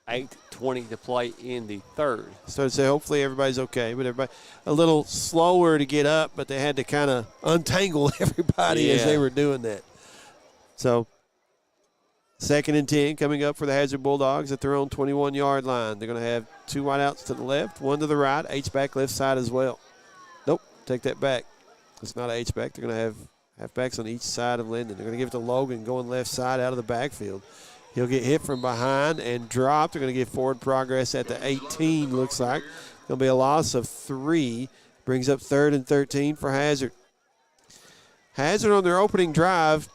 8:20 to play in the 3rd. So to say, hopefully everybody's okay, but everybody a little slower to get up, but they had to kind of untangle everybody as they were doing that. So 2nd and 10 coming up for the Hazard Bulldogs at their own 21-yard line. They're going to have 2 wideouts to the left, 1 to the right, H-back left side as well. Nope, take that back. It's not an H-back. They're going to have halfbacks on each side of Linden. They're going to give it to Logan going left side out of the backfield. He'll get hit from behind and dropped. They're going to get forward progress at the 18, looks like. Going to be a loss of 3. Brings up 3rd and 13 for Hazard. Hazard on their opening drive,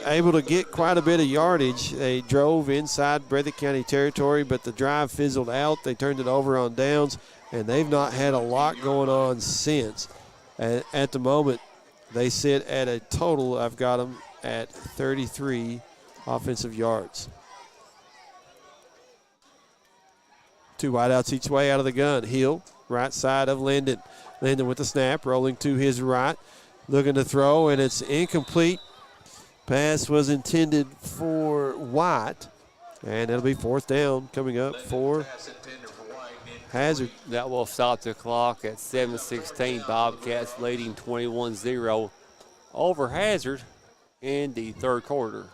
able to get quite a bit of yardage. They drove inside Breathitt County territory, but the drive fizzled out. They turned it over on downs, and they've not had a lot going on since. At the moment, they sit at a total, I've got them at 33 offensive yards. 2 wideouts each way out of the gun. Hill, right side of Linden. Landon with the snap, rolling to his right, looking to throw, and it's incomplete. Pass was intended for White, and it'll be 4th down coming up for Hazard. That will stop the clock at 7:16. Bobcats leading 21-0 over Hazard in the 3rd quarter.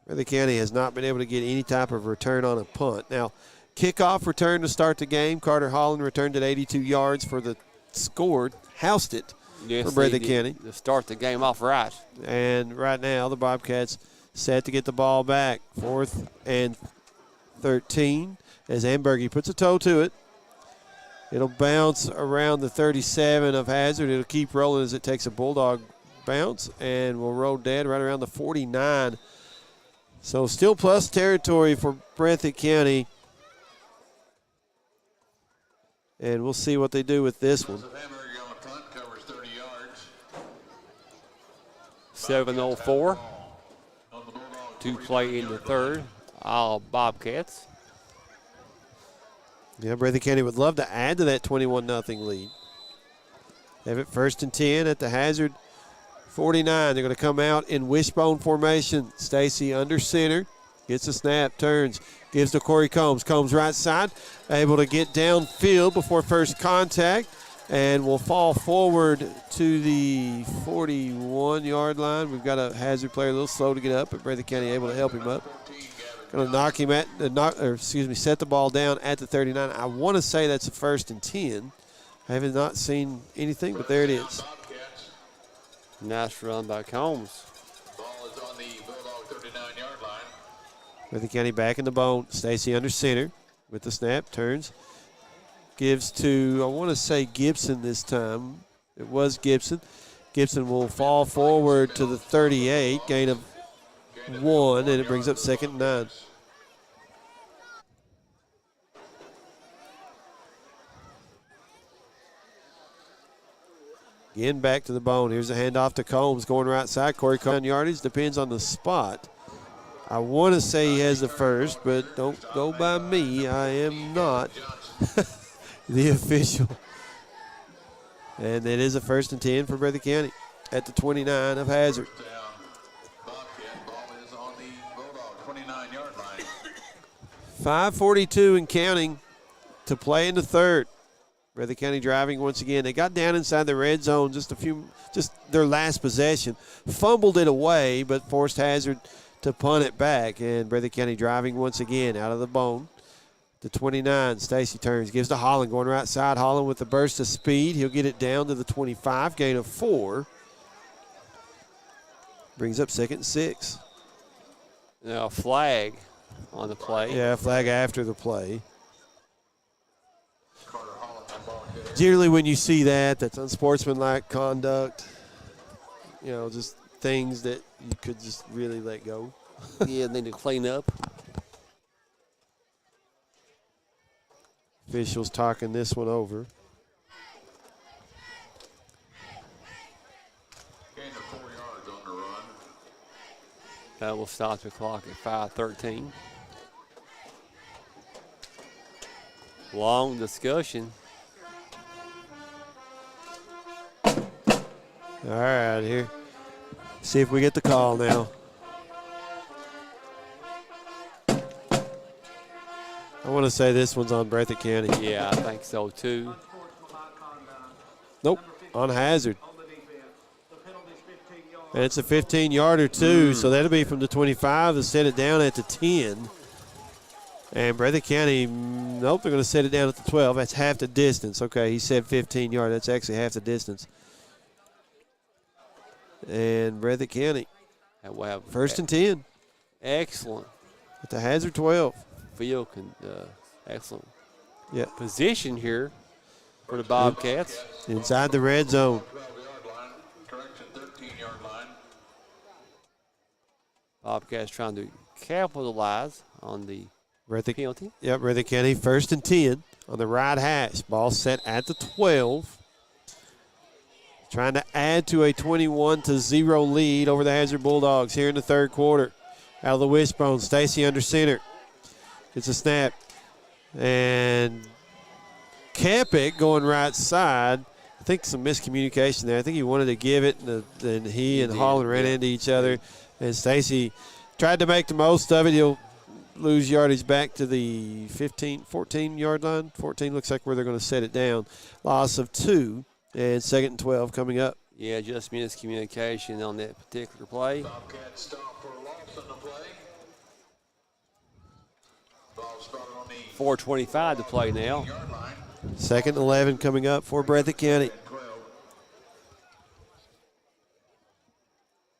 Breathitt County has not been able to get any type of return on a punt. Now, kickoff return to start the game. Carter Holland returned at 82 yards for the scored, housed it for Breathitt County. To start the game off right. And right now, the Bobcats set to get the ball back. 4th and 13 as Ambergy puts a toe to it. It'll bounce around the 37 of Hazard. It'll keep rolling as it takes a Bulldog bounce and will roll dead right around the 49. So still plus territory for Breathitt County. And we'll see what they do with this one. 7:04 to play in the 3rd. All Bobcats. Yeah, Breathitt County would love to add to that 21-0 lead. Have it 1st and 10 at the Hazard 49. They're going to come out in wishbone formation. Stacy under center. Gets a snap, turns, gives to Corey Combs. Combs right side, able to get downfield before first contact, and will fall forward to the 41-yard line. We've got a Hazard player a little slow to get up, but Breathitt County able to help him up. Going to knock him set the ball down at the 39. I want to say that's a 1st and 10. I have not seen anything, but there it is. Nice run by Combs. Ball is on the Bulldog 39-yard line. Breathitt County back in the bone. Stacy under center with the snap, turns, gives to, I want to say Gibson this time. It was Gibson. Gibson will fall forward to the 38, gain of 1, and it brings up 2nd and 9. Again, back to the bone. Here's a handoff to Combs going right side. Corey Combs yardage depends on the spot. I want to say he has the 1st, but don't go by me. I am not the official. And it is a 1st and 10 for Breathitt County at the 29 of Hazard. Bobcat ball is on the Bulldog 29-yard line. 5:42 and counting to play in the 3rd. Breathitt County driving once again. They got down inside the red zone just their last possession. Fumbled it away, but forced Hazard to punt it back. And Breathitt County driving once again out of the bone. The 29, Stacy turns, gives to Holland, going right side. Holland with the burst of speed. He'll get it down to the 25, gain of 4. Brings up 2nd and 6. Now a flag on the play. Yeah, flag after the play. Generally when you see that, that's unsportsmanlike conduct. You know, just things that you could just really let go. Yeah, need to clean up. Officials talking this one over. Gain of 4 yards on the run. That will stop the clock at 5:13. Long discussion. All right, here. See if we get the call now. I want to say this one's on Breathitt County. Yeah, I think so too. Nope, on Hazard. And it's a 15-yarder too, so that'll be from the 25 to set it down at the 10. And Breathitt County, nope, they're going to set it down at the 12. That's half the distance. Okay, he said 15 yards. That's actually half the distance. And Breathitt County, We'll have 1st and 10 excellent at the Hazard 12. field, excellent Yeah, position here for the Bobcats. inside the red zone. 12-yard line. Correction, 13-yard line. Bobcats trying to capitalize on the Breathitt, penalty. yep, Breathitt County 1st and 10 on the right hash. Ball set at the 12. Trying to add to a 21-0 lead over the Hazard Bulldogs here in the 3rd quarter. Out of the wishbone, Stacy under center. Gets a snap. And kept it going right side. I think some miscommunication there. I think he wanted to give it, and then he and Holland ran into each other. And Stacy tried to make the most of it. He'll lose yardage back to the 14-yard line. 14 looks like where they're going to set it down. Loss of 2, and 2nd and 12 coming up. Yeah, just miscommunication on that particular play. Bobcats stop for a loss on the play. Ball spotted on the 4:25 to play now. yard line. 2nd and 11 coming up for Breathitt County. 12.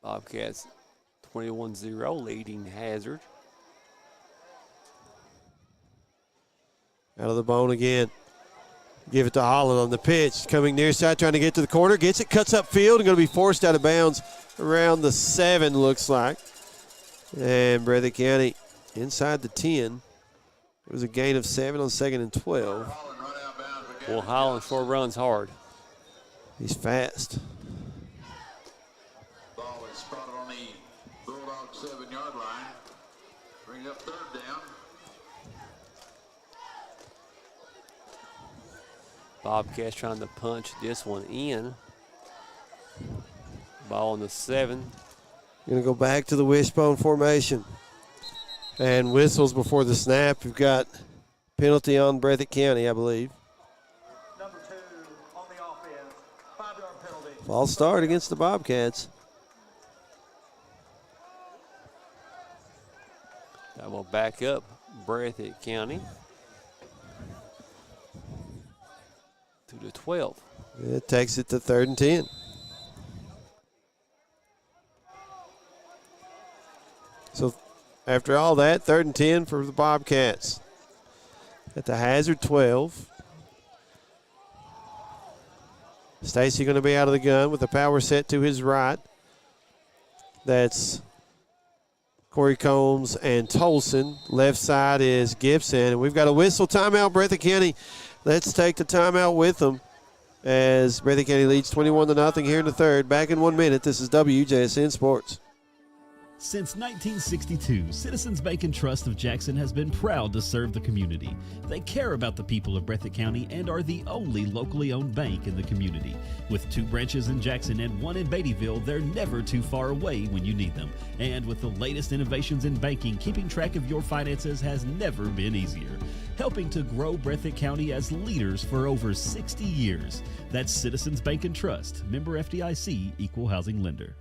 Bobcats 21-0 leading Hazard. Out of the bone again. Give it to Holland on the pitch. Coming near side, trying to get to the corner. Gets it, cuts up field, and going to be forced out of bounds around the 7, looks like. And Breathitt County inside the 10. It was a gain of 7 on 2nd and 12. Holland run out bounds. Well, Holland sure runs hard. He's fast. Ball is spotted on the Bulldogs 7-yard line. Brings up 3rd down. Bobcats trying to punch this one in. Ball on the 7. Going to go back to the wishbone formation. And whistles before the snap. We've got penalty on Breathitt County, I believe. Number 2 on the offense, 5-yard penalty. False start against the Bobcats. That will back up Breathitt County to the 12. It takes it to 3rd and 10. So after all that, 3rd and 10 for the Bobcats. At the Hazard 12. Stacy going to be out of the gun with the power set to his right. That's Corey Combs and Tolson. Left side is Gibson. And we've got a whistle timeout, Breathitt County. Let's take the timeout with them as Breathitt County leads 21-0 here in the 3rd. Back in 1 minute. This is WJSN Sports. Since 1962, Citizens Bank and Trust of Jackson has been proud to serve the community. They care about the people of Breathitt County and are the only locally owned bank in the community. With 2 branches in Jackson and 1 in Beattyville, they're never too far away when you need them. And with the latest innovations in banking, keeping track of your finances has never been easier. Helping to grow Breathitt County as leaders for over 60 years. That's Citizens Bank and Trust, member FDIC, equal housing lender.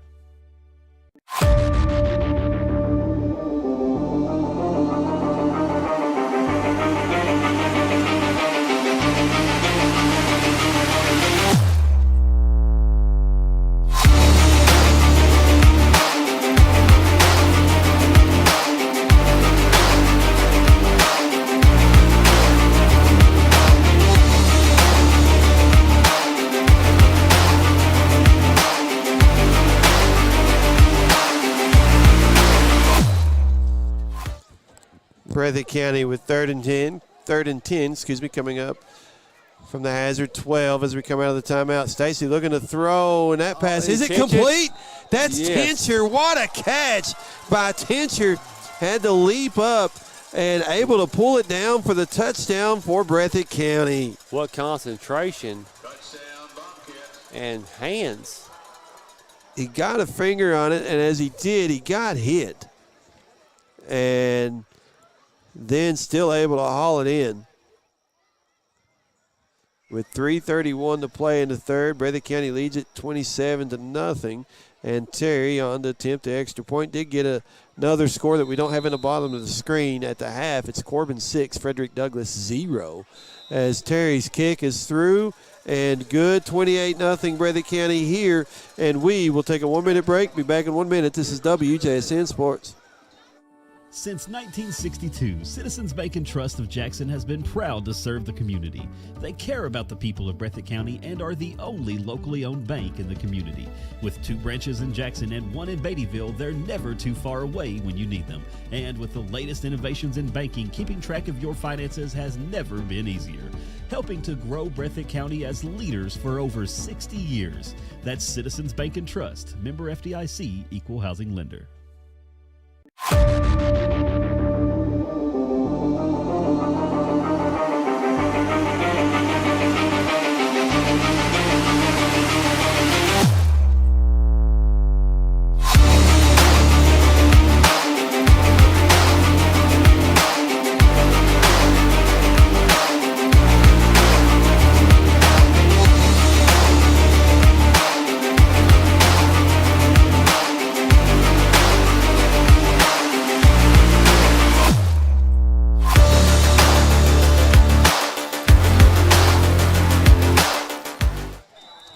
Breathitt County with 3rd and 10, coming up from the Hazard 12 as we come out of the timeout. Stacy looking to throw, and that pass, is it complete? That's Yes. Tincher. What a catch by Tincher. Had to leap up and able to pull it down for the touchdown for Breathitt County. What concentration Touchdown, Bobcats. and hands. He got a finger on it, and as he did, he got hit. And then still able to haul it in. With 3:31 to play in the 3rd, Breathitt County leads it 27-0. And Terry on the attempt to extra point did get another score that we don't have in the bottom of the screen at the half. It's Corbin 6, Frederick Douglass 0. As Terry's kick is through and good. 28-0 Breathitt County here. And we will take a 1-minute break. Be back in 1 minute. This is WJSN Sports. Since 1962, Citizens Bank and Trust of Jackson has been proud to serve the community. They care about the people of Breathitt County and are the only locally owned bank in the community. With 2 branches in Jackson and 1 in Beattyville, they're never too far away when you need them. And with the latest innovations in banking, keeping track of your finances has never been easier. Helping to grow Breathitt County as leaders for over 60 years. That's Citizens Bank and Trust, member FDIC, equal housing lender.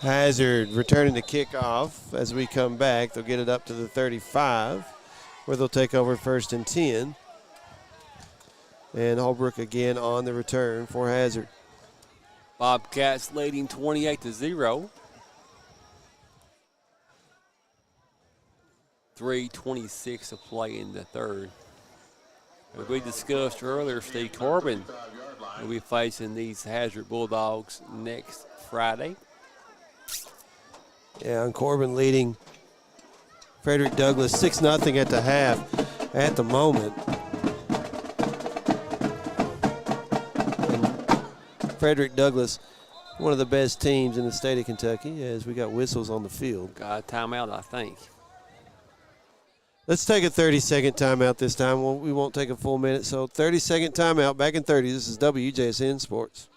Hazard returning the kickoff as we come back. They'll get it up to the 35, where they'll take over 1st and 10. And Holbrook again on the return for Hazard. Bobcats leading 28-0. 3:26 to play in the third. As we discussed earlier, Steve Corbin will be facing these Hazard Bulldogs next Friday. Yeah, and Corbin leading Frederick Douglass 6-0 at the half at the moment. And Frederick Douglass, one of the best teams in the state of Kentucky, as we got whistles on the field. Got a timeout, I think. Let's take a 30-second timeout this time. We won't take a full minute, so 30-second timeout. Back in 30. This is WJSN Sports.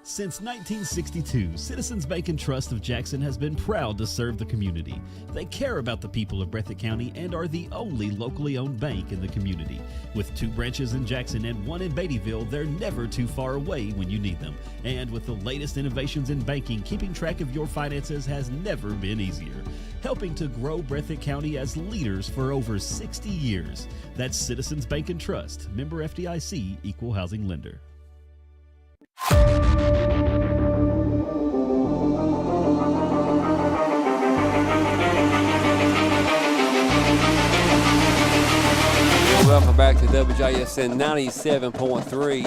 Since 1962, Citizens Bank and Trust of Jackson has been proud to serve the community. They care about the people of Breathitt County and are the only locally owned bank in the community. With 2 branches in Jackson and 1 in Beattyville, they're never too far away when you need them. And with the latest innovations in banking, keeping track of your finances has never been easier. Helping to grow Breathitt County as leaders for over 60 years. That's Citizens Bank and Trust, member FDIC, equal housing lender. Welcome back to WJSN 97.3,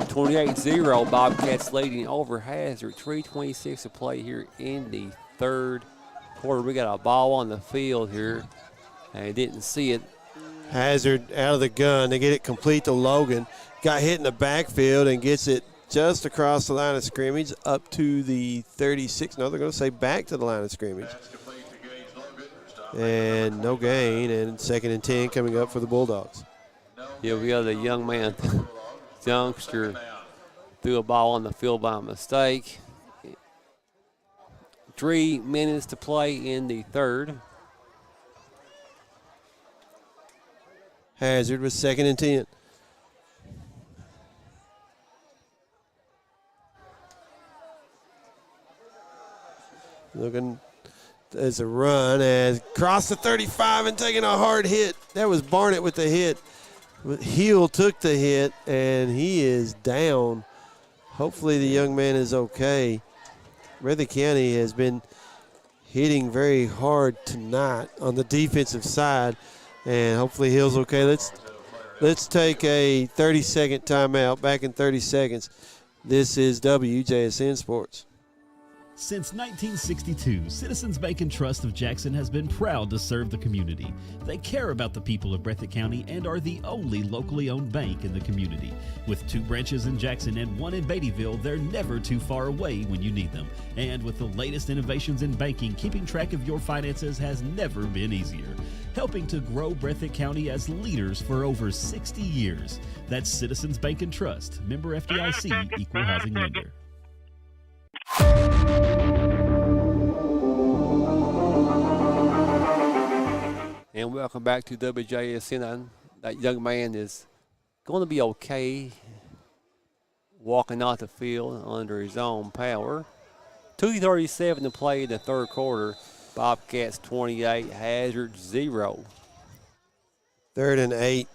28-0. Bobcats leading over Hazard. 3:26 to play here in the third quarter. We got a ball on the field here. I didn't see it. Hazard out of the gun. They get it complete to Logan. Got hit in the backfield and gets it just across the line of scrimmage up to the 36. No, they're going to say back to the line of scrimmage. And no gain, and 2nd and 10 coming up for the Bulldogs. Yeah, we got a young man, youngster, threw a ball on the field by mistake. 3 minutes to play in the third. Hazard with 2nd and 10. Looking as a run as crossed the 35 and taking a hard hit. That was Barnett with the hit. Heel took the hit, and he is down. Hopefully the young man is okay. Breathitt County has been hitting very hard tonight on the defensive side, and hopefully Hill's okay. Let's take a 30-second timeout. Back in 30 seconds. This is WJSN Sports. Since 1962, Citizens Bank and Trust of Jackson has been proud to serve the community. They care about the people of Breathitt County and are the only locally owned bank in the community. With 2 branches in Jackson and 1 in Beattyville, they're never too far away when you need them. And with the latest innovations in banking, keeping track of your finances has never been easier. Helping to grow Breathitt County as leaders for over 60 years. That's Citizens Bank and Trust, member FDIC, equal housing lender. And welcome back to WJSN. That young man is going to be okay walking off the field under his own power. 2:37 to play in the third quarter. Bobcats 28, Hazard 0. 3rd and 8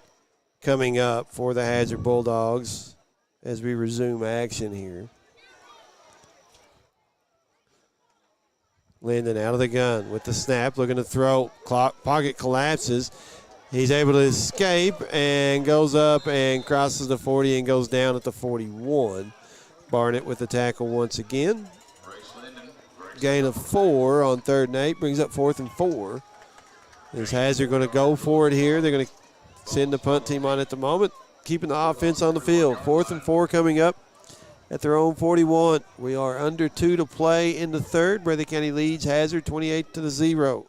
coming up for the Hazard Bulldogs as we resume action here. Linden out of the gun with the snap, looking to throw. Pocket collapses. He's able to escape and goes up and crosses the 40 and goes down at the 41. Barnett with the tackle once again. Gain of 4 on 3rd and 8, brings up 4th and 4. Is Hazard going to go for it here? They're going to send the punt team on at the moment, keeping the offense on the field. 4th and 4 coming up at their own 41. We are under 2 to play in the third. Breathitt County leads Hazard 28-0.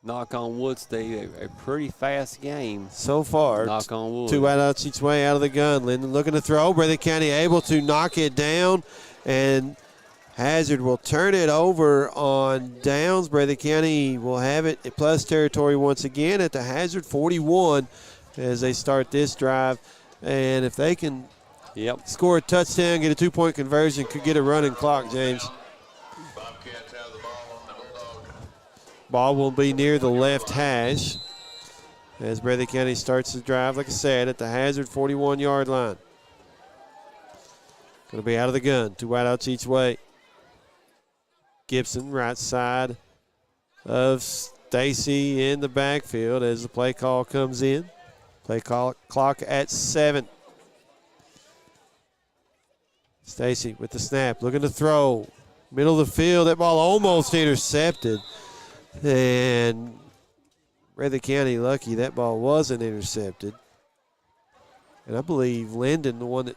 Knock on wood, Steve, a pretty fast game. So far. Knock on wood. 2 wideouts each way out of the gun. Linden looking to throw. Breathitt County able to knock it down, and Hazard will turn it over on downs. Breathitt County will have it at plus territory once again at the Hazard 41 as they start this drive. And if they can Yep. score a touchdown, get a 2-point conversion, could get a running clock, James. Bobcats have the ball on the Bulldog. Ball will be near the left hash as Breathitt County starts the drive, like I said, at the Hazard 41-yard line. Going to be out of the gun. 2 wideouts each way. Gibson, right side of Stacy in the backfield as the play call comes in. Play clock at 7. Stacy with the snap, looking to throw. Middle of the field, that ball almost intercepted. And Breathitt County lucky that ball wasn't intercepted. And I believe Linden, the one that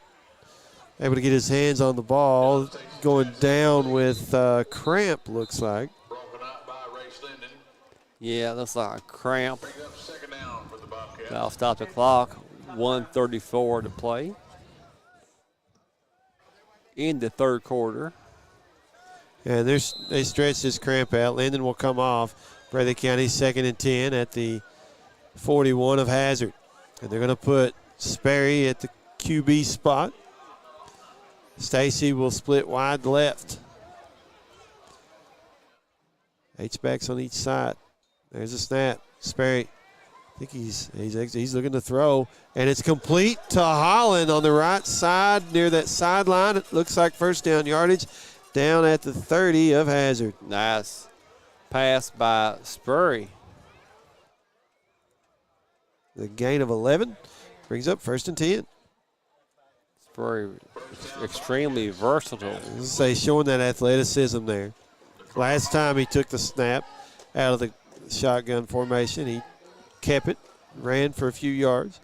able to get his hands on the ball, going down with cramp, looks like. Broken up by Race Linden. Yeah, looks like a cramp. Bring up second down for the Bobcats. I'll stop the clock. 1:34 to play in the third quarter. And they stretch this cramp out. Linden will come off. Breathitt County 2nd and 10 at the 41 of Hazard. And they're going to put Sperry at the QB spot. Stacy will split wide left. H-backs on each side. There's a snap. Sperry, I think he's looking to throw, and it's complete to Holland on the right side near that sideline. It looks like first down yardage down at the 30 of Hazard. Nice pass by Spurry. The gain of 11 brings up 1st and 10. Spurry extremely versatile. Let's say showing that athleticism there. Last time he took the snap out of the shotgun formation, he kept it, ran for a few yards.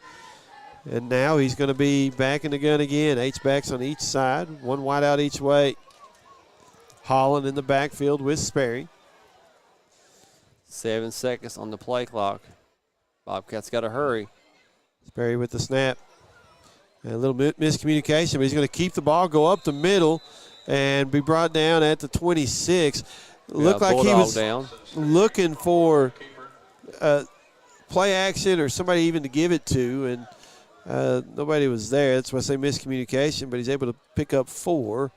And now he's going to be back in the gun again. H-backs on each side, 1 wide out each way. Holland in the backfield with Sperry. 7 seconds on the play clock. Bobcats got to hurry. Sperry with the snap. And a little miscommunication, but he's going to keep the ball, go up the middle, and be brought down at the 26. Looked like he was looking for play action or somebody even to give it to, and nobody was there. That's why I say miscommunication, but he's able to pick up 4.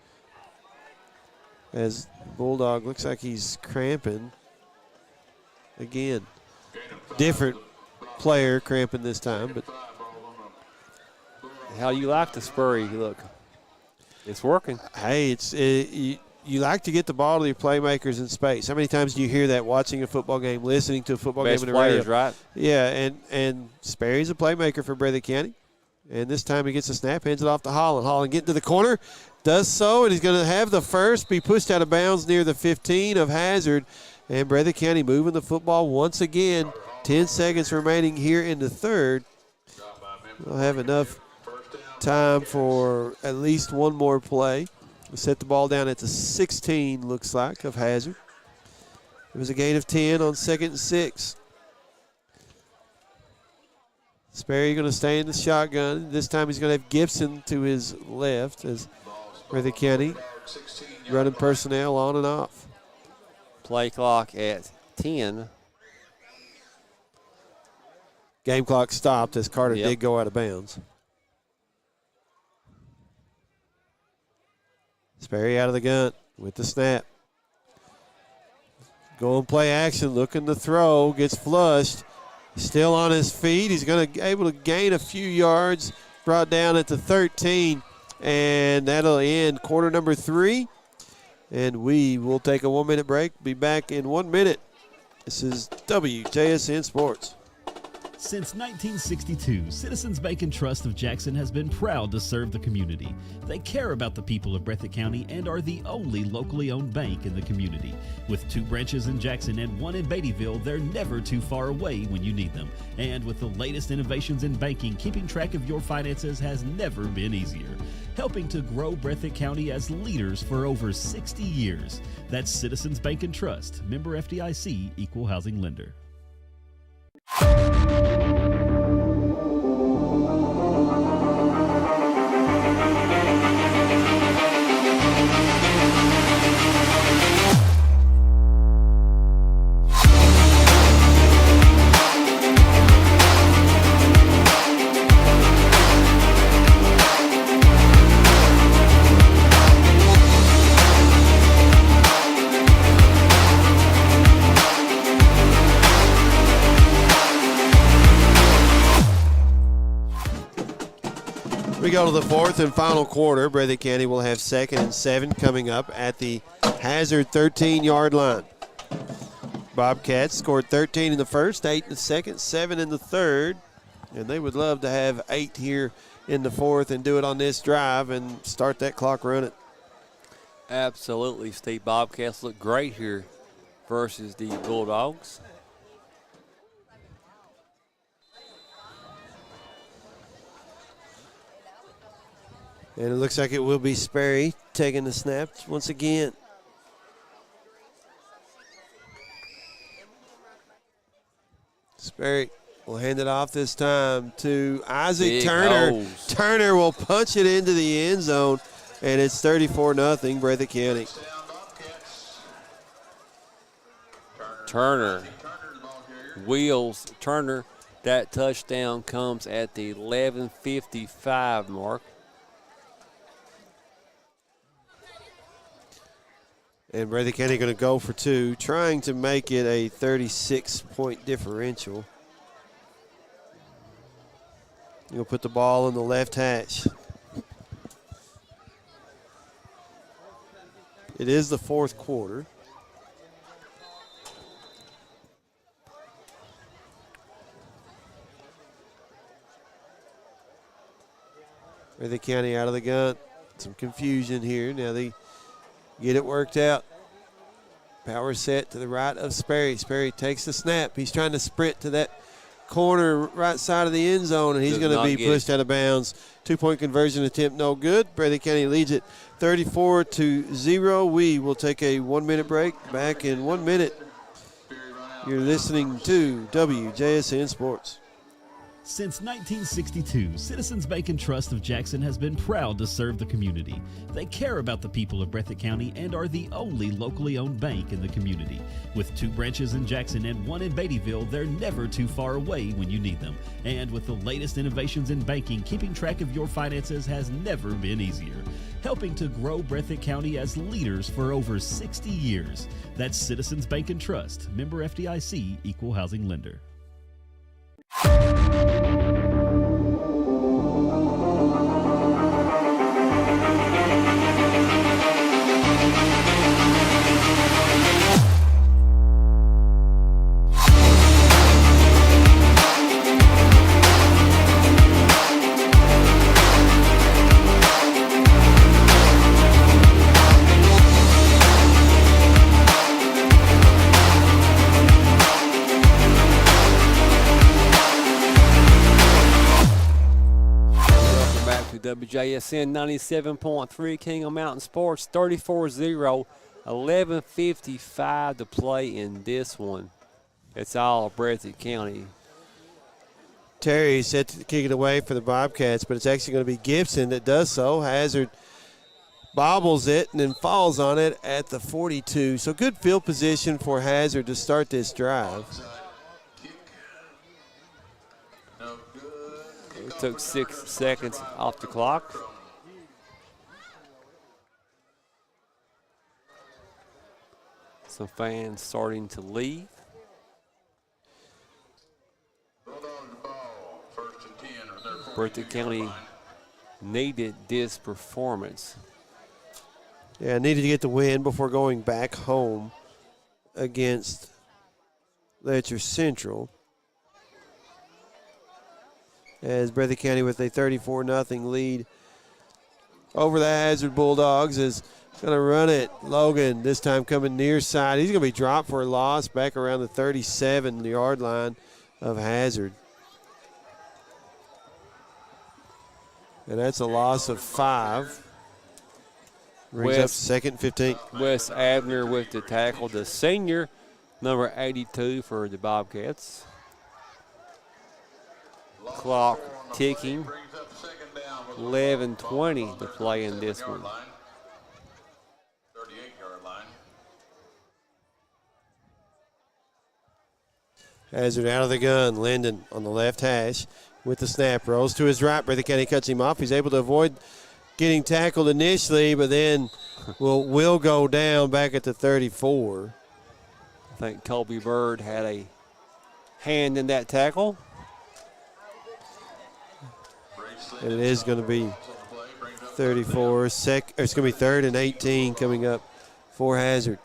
As Bulldog looks like he's cramping again. Different player cramping this time, but how you like the Spurry look? It's working. Hey, you like to get the ball to your playmakers in space. How many times do you hear that watching a football game, listening to a football Best game in the radio? players, right? Yeah, and Sperry's a playmaker for Breathitt County. And this time he gets a snap, hands it off to Holland. Holland getting to the corner, does so, and he's going to have the first be pushed out of bounds near the 15 of Hazard. And Breathitt County moving the football once again. 10 seconds remaining here in the third. They'll have enough time for at least one more play. We'll set the ball down at the 16, looks like, of Hazard. It was a gain of 10 on 2nd and 6. Sperry going to stay in the shotgun. This time he's going to have Gibson to his left as Breathitt County running personnel on and off. Play clock at 10. Game clock stopped as Carter Yep. did go out of bounds. Sperry out of the gun with the snap. Go and play action, looking to throw, gets flushed. Still on his feet. He's going to be able to gain a few yards. Brought down at the 13. And that'll end quarter number 3. And we will take a 1-minute break. Be back in 1 minute. This is WJSN Sports. Since 1962, Citizens Bank and Trust of Jackson has been proud to serve the community. They care about the people of Breathitt County and are the only locally owned bank in the community. With 2 branches in Jackson and 1 in Beattyville, they're never too far away when you need them. And with the latest innovations in banking, keeping track of your finances has never been easier. Helping to grow Breathitt County as leaders for over 60 years. That's Citizens Bank and Trust, member FDIC, equal housing lender. We go to the fourth and final quarter. Breathitt County will have 2nd and 7 coming up at the Hazard 13-yard line. Bobcats scored 13 in the first, 8 in the second, 7 in the third. And they would love to have 8 here in the fourth and do it on this drive and start that clock running. Absolutely, Steve. Bobcats look great here versus the Bulldogs. And it looks like it will be Sperry taking the snap once again. Sperry will hand it off this time to Isaac Big Turner. holes. Turner will punch it into the end zone, and it's 34-0 Breathitt County. Turner, wheels Turner. That touchdown comes at the 11:55 mark. And Breathitt County going to go for 2, trying to make it a 36-point differential. You'll put the ball in the left hash. It is the fourth quarter. Breathitt County out of the gun. Some confusion here. Now they get it worked out. Power set to the right of Sperry. Sperry takes the snap. He's trying to sprint to that corner right side of the end zone, and he's going to be pushed out of bounds. 2-point conversion attempt, no good. Breathitt County leads it 34-0. We will take a 1-minute break. Back in 1 minute. You're listening to WJSN Sports. Since 1962, Citizens Bank and Trust of Jackson has been proud to serve the community. They care about the people of Breathitt County and are the only locally owned bank in the community. With 2 branches in Jackson and 1 in Beattyville, they're never too far away when you need them. And with the latest innovations in banking, keeping track of your finances has never been easier. Helping to grow Breathitt County as leaders for over 60 years. That's Citizens Bank and Trust, member FDIC, equal housing lender. WJSN 97.3 King of Mountain Sports, 34-0, 11:55 to play in this one. It's all Breathitt County. Terry set to kick it away for the Bobcats, but it's actually going to be Gibson that does so. Hazard bobbles it and then falls on it at the 42. So good field position for Hazard to start this drive. It took 6 seconds off the clock. Some fans starting to leave. Breathitt County needed this performance. Yeah, needed to get the win before going back home against Letcher Central. As Breathitt County with a 34-0 lead over the Hazard Bulldogs is going to run it. Logan this time coming near side. He's going to be dropped for a loss back around the 37-yard line of Hazard. And that's a loss of 5. Brings up 2nd and 15. Wes Abner with the tackle, the senior, number 82 for the Bobcats. Clock ticking. 11:20 to play in this one. 38-yard line. Hazard out of the gun. Linden on the left hash with the snap. Rolls to his right. Breathitt County cuts him off. He's able to avoid getting tackled initially, but then will go down back at the 34. I think Colby Bird had a hand in that tackle. And it is going to be 34. It's going to be 3rd and 18 coming up for Hazard.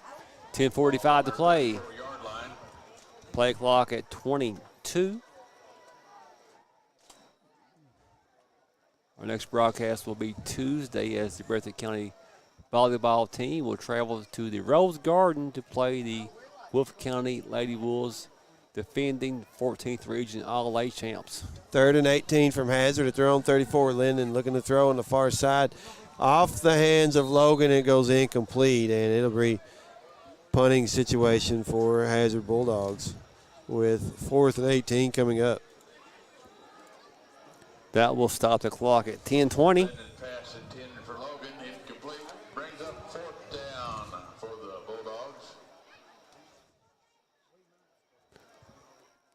10:45 to play. Play clock at 22. Our next broadcast will be Tuesday as the Breathitt County volleyball team will travel to the Rose Garden to play the Wolf County Lady Wolves, defending 14th Region All-A champs. 3rd and 18 from Hazard at their own 34. Linden looking to throw on the far side. Off the hands of Logan, it goes incomplete, and it'll be punting situation for Hazard Bulldogs with 4th and 18 coming up. That will stop the clock at 10:20. Pass intended for Logan, incomplete. Brings up 4th down for the Bulldogs.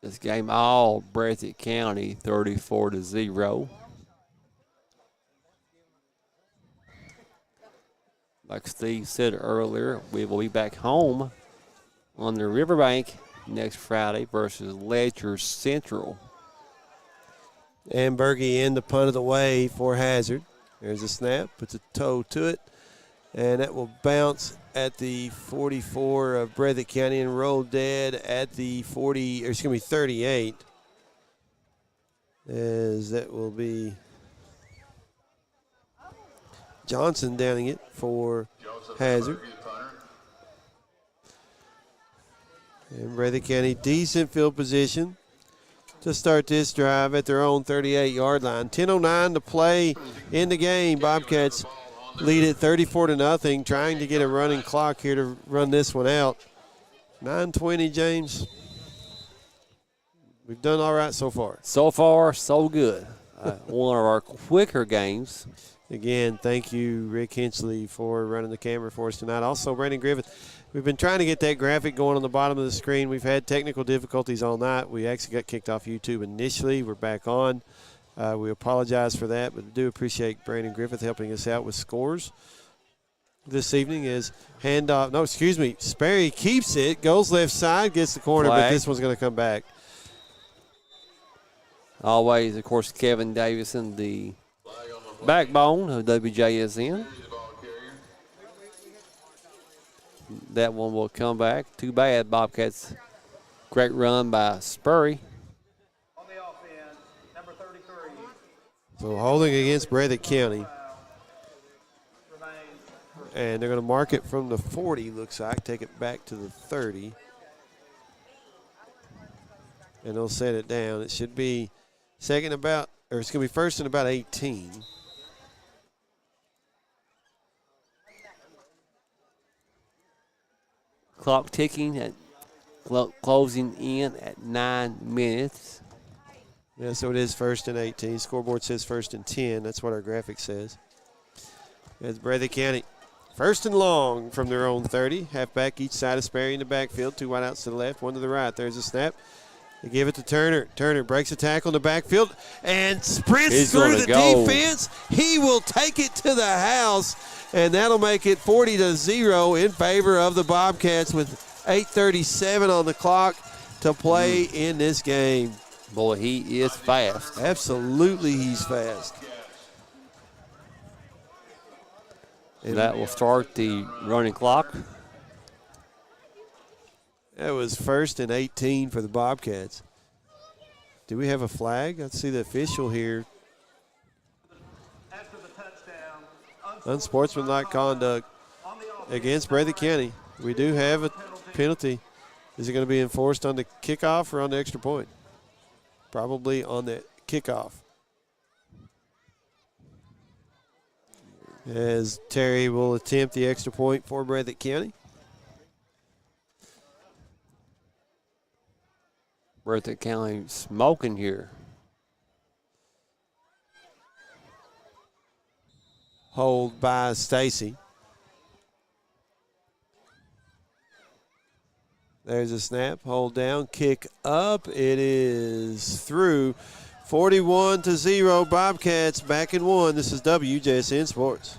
This game all Breathitt County 34-0. Like Steve said earlier, we will be back home on the Riverbank next Friday versus Ledger Central. And Berge in the punt of the way for Hazard. There's a snap, puts a toe to it, and that will bounce at the 44 of Breathitt County and roll dead at the 40, or it's going to be 38. As that will be Johnson downing it for Hazard. And Breathitt County, decent field position to start this drive at their own 38-yard line. 10:09 to play in the game. Bobcats lead it 34-0, trying to get a running clock here to run this one out. 9:20, James. We've done all right so far. So far, so good. One of our quicker games. Again, thank you, Rick Hinchley, for running the camera for us tonight. Also, Brandon Griffith. We've been trying to get that graphic going on the bottom of the screen. We've had technical difficulties all night. We actually got kicked off YouTube initially. We're back on. We apologize for that, but do appreciate Brandon Griffith helping us out with scores. This evening is handoff. No, excuse me. Sperry keeps it, goes left side, gets the corner, Flag. but this one's going to come back. Always, of course, Kevin Davison, the backbone of WJSN. That one will come back. Too bad, Bobcats. Great run by Spurry. On the offense, number 33. So holding against Breathitt County. And they're going to mark it from the 40, looks like. Take it back to the 30. And they'll set it down. It should be second about, or it's going to be first and about 18. Clock ticking at closing in at 9 minutes. Yeah, so it is first and 18. Scoreboard says first and 10. That's what our graphic says. It's Breathitt County. First and long from their own 30. Halfback each side of Sperry in the backfield. 2 wideouts to the left, 1 to the right. There's a snap. They give it to Turner. Turner breaks a tackle in the backfield and sprints through the defense. He will take it to the house, and that'll make it 40-0 in favor of the Bobcats with 8:37 on the clock to play in this game. Boy, he is fast. Absolutely, he's fast. And that will start the running clock. That was first and 18 for the Bobcats. Do we have a flag? Let's see the official here. After the touchdown, Unsportsmanlike conduct against Breathitt County. We do have a penalty. Is it going to be enforced on the kickoff or on the extra point? Probably on the kickoff. As Terry will attempt the extra point for Breathitt County. Breathitt County smoking here. Hold by Stacy. There's a snap, hold down, kick up. It is through. 41-0, Bobcats back in 1. This is WJSN Sports.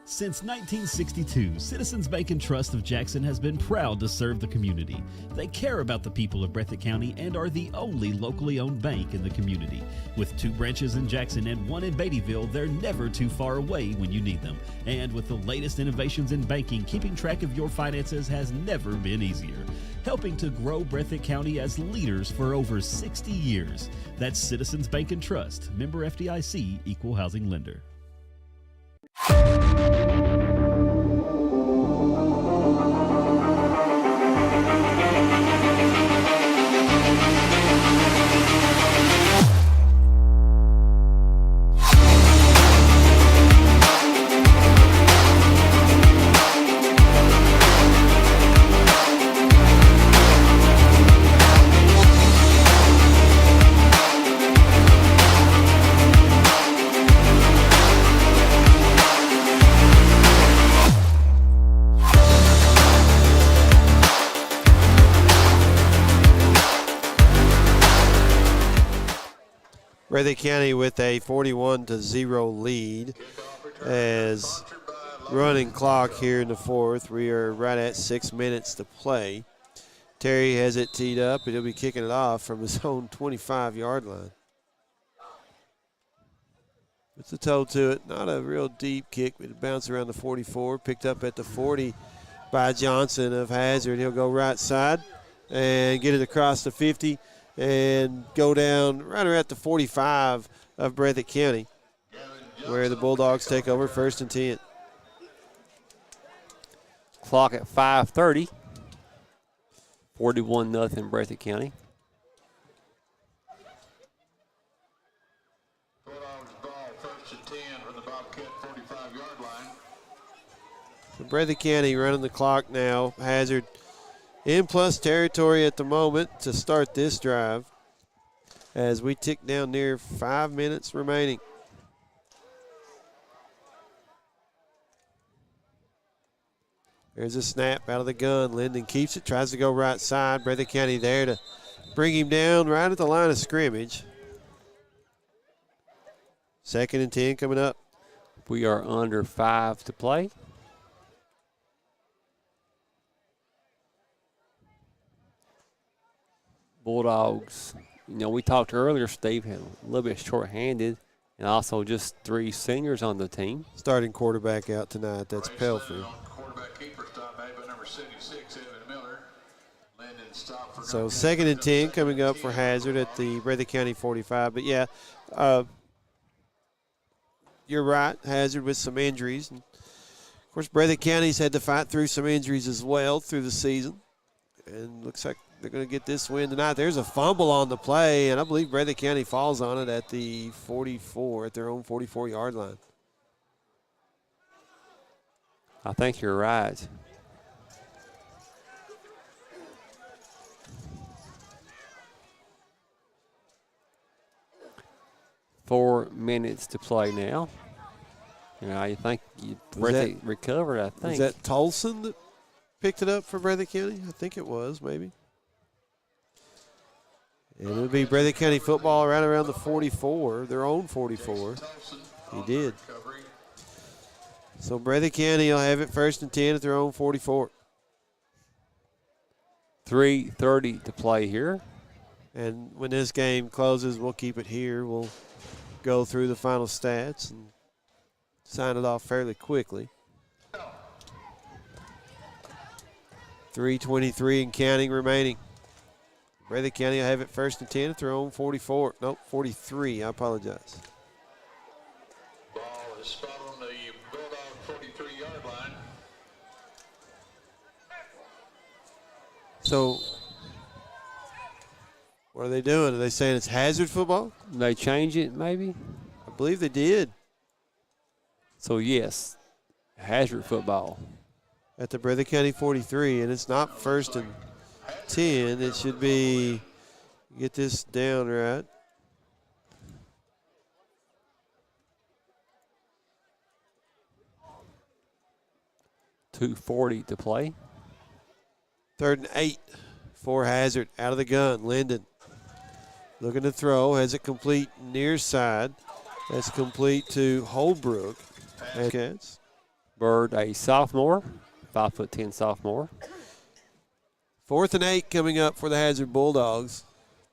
Since 1962, Citizens Bank and Trust of Jackson has been proud to serve the community. They care about the people of Breathitt County and are the only locally owned bank in the community. With 2 branches in Jackson and 1 in Beattyville, they're never too far away when you need them. And with the latest innovations in banking, keeping track of your finances has never been easier. Helping to grow Breathitt County as leaders for over 60 years. That's Citizens Bank and Trust, member FDIC, equal housing lender. Breathitt County with a 41-0 lead as running clock here in the 4th. We are right at 6 minutes to play. Terry has it teed up, and he'll be kicking it off from his own 25-yard line. Puts the toe to it. Not a real deep kick, but it bounced around the 44. Picked up at the 40 by Johnson of Hazard. He'll go right side and get it across the 50 and go down right around the 45 of Breathitt County, where the Bulldogs take over 1st and 10. Clock at 5:30. 41-0 Breathitt County. Bulldogs ball, 1st and 10 from the Bobcat 45-yard line. So Breathitt County running the clock now. Hazard in plus territory at the moment to start this drive as we tick down near 5 minutes remaining. There's a snap out of the gun. Linden keeps it, tries to go right side. Breathitt County there to bring him down right at the line of scrimmage. 2nd and 10 coming up. We are under 5 to play. Bulldogs, we talked earlier, Steve, had a little bit short-handed, and also just 3 seniors on the team. Starting quarterback out tonight, that's Pelfrey. Quarterback keeper stop made by number 76, Evan Miller. Landon stop for So 2nd and 10 coming up for Hazard at the Breathitt County 45. But, yeah, you're right, Hazard with some injuries. And of course, Breathitt County's had to fight through some injuries as well through the season. And looks like they're going to get this win tonight. There's a fumble on the play, and I believe Breathitt County falls on it at the 44, at their own 44-yard line. I think you're right. Four minutes to play now. I think Breathitt recovered, I think. Was that Tolson that picked it up for Breathitt County? I think it was, maybe. And it'll be Breathitt County football right around the 44, their own 44. He did. So Breathitt County will have it 1st and 10 at their own 44. 3:30 to play here. And when this game closes, we'll keep it here. We'll go through the final stats and sign it off fairly quickly. 3:23 and counting remaining. Breathitt County will have it 1st and 10 at their own 44. Nope, 43. I apologize. Ball is spot on the Bulldog 43-yard line. So, what are they doing? Are they saying it's hazard football? They change it, maybe? I believe they did. So, yes, hazard football. At the Breathitt County 43, and it's not 1st and 10. It should be, get this down right. .240 to play. 3rd and 8 for Hazard. Out of the gun, Linden. Looking to throw, has it complete near side. That's complete to Holbrook. Bobcats. Bird, a sophomore, 5'10" sophomore. 4th and 8 coming up for the Hazard Bulldogs.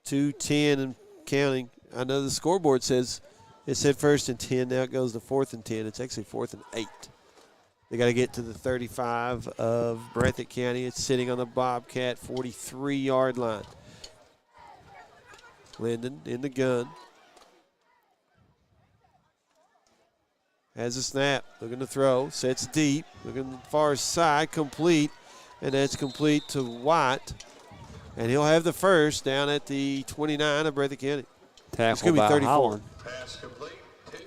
2:10 and counting. I know the scoreboard says it said 1st and 10. Now it goes to 4th and 10. It's actually 4th and 8. They got to get to the 35 of Breathitt County. It's sitting on the Bobcat 43-yard line. Linden in the gun. Has a snap. Looking to throw. Sets deep. Looking to the far side. Complete. And that's complete to White. And he'll have the first down at the 29 of Breathitt County. Tackle be by 34. Holland. Pass complete to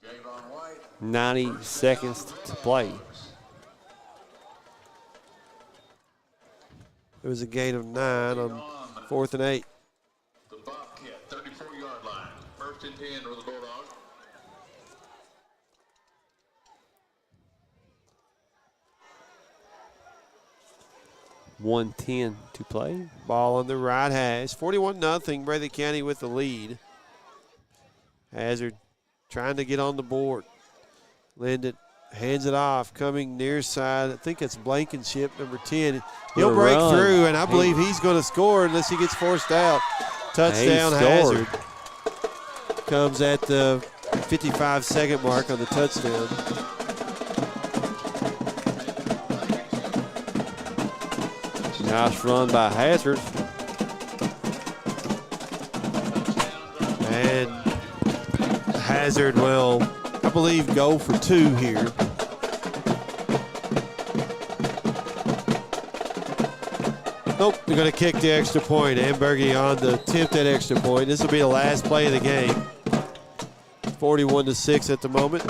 Javon White. 90 seconds to play. There was a gain of 9 on 4th and 8. The Bobcat, 34-yard line. 1st and 10 for the Bulldogs. 1:10 to play. Ball on the right hash. 41-0. Breathitt County with the lead. Hazard trying to get on the board. Linden hands it off. Coming near side. I think it's Blankenship, number 10. He'll Good break run. through, and I believe he's going to score unless he gets forced out. Touchdown scored. Hazard. Comes at the 55-second mark on the touchdown. Nice run by Hazard. And Hazard will, I believe, go for 2 here. Nope, they're going to kick the extra point. Ambergy on to attempt that extra point. This will be the last play of the game. 41-6 at the moment.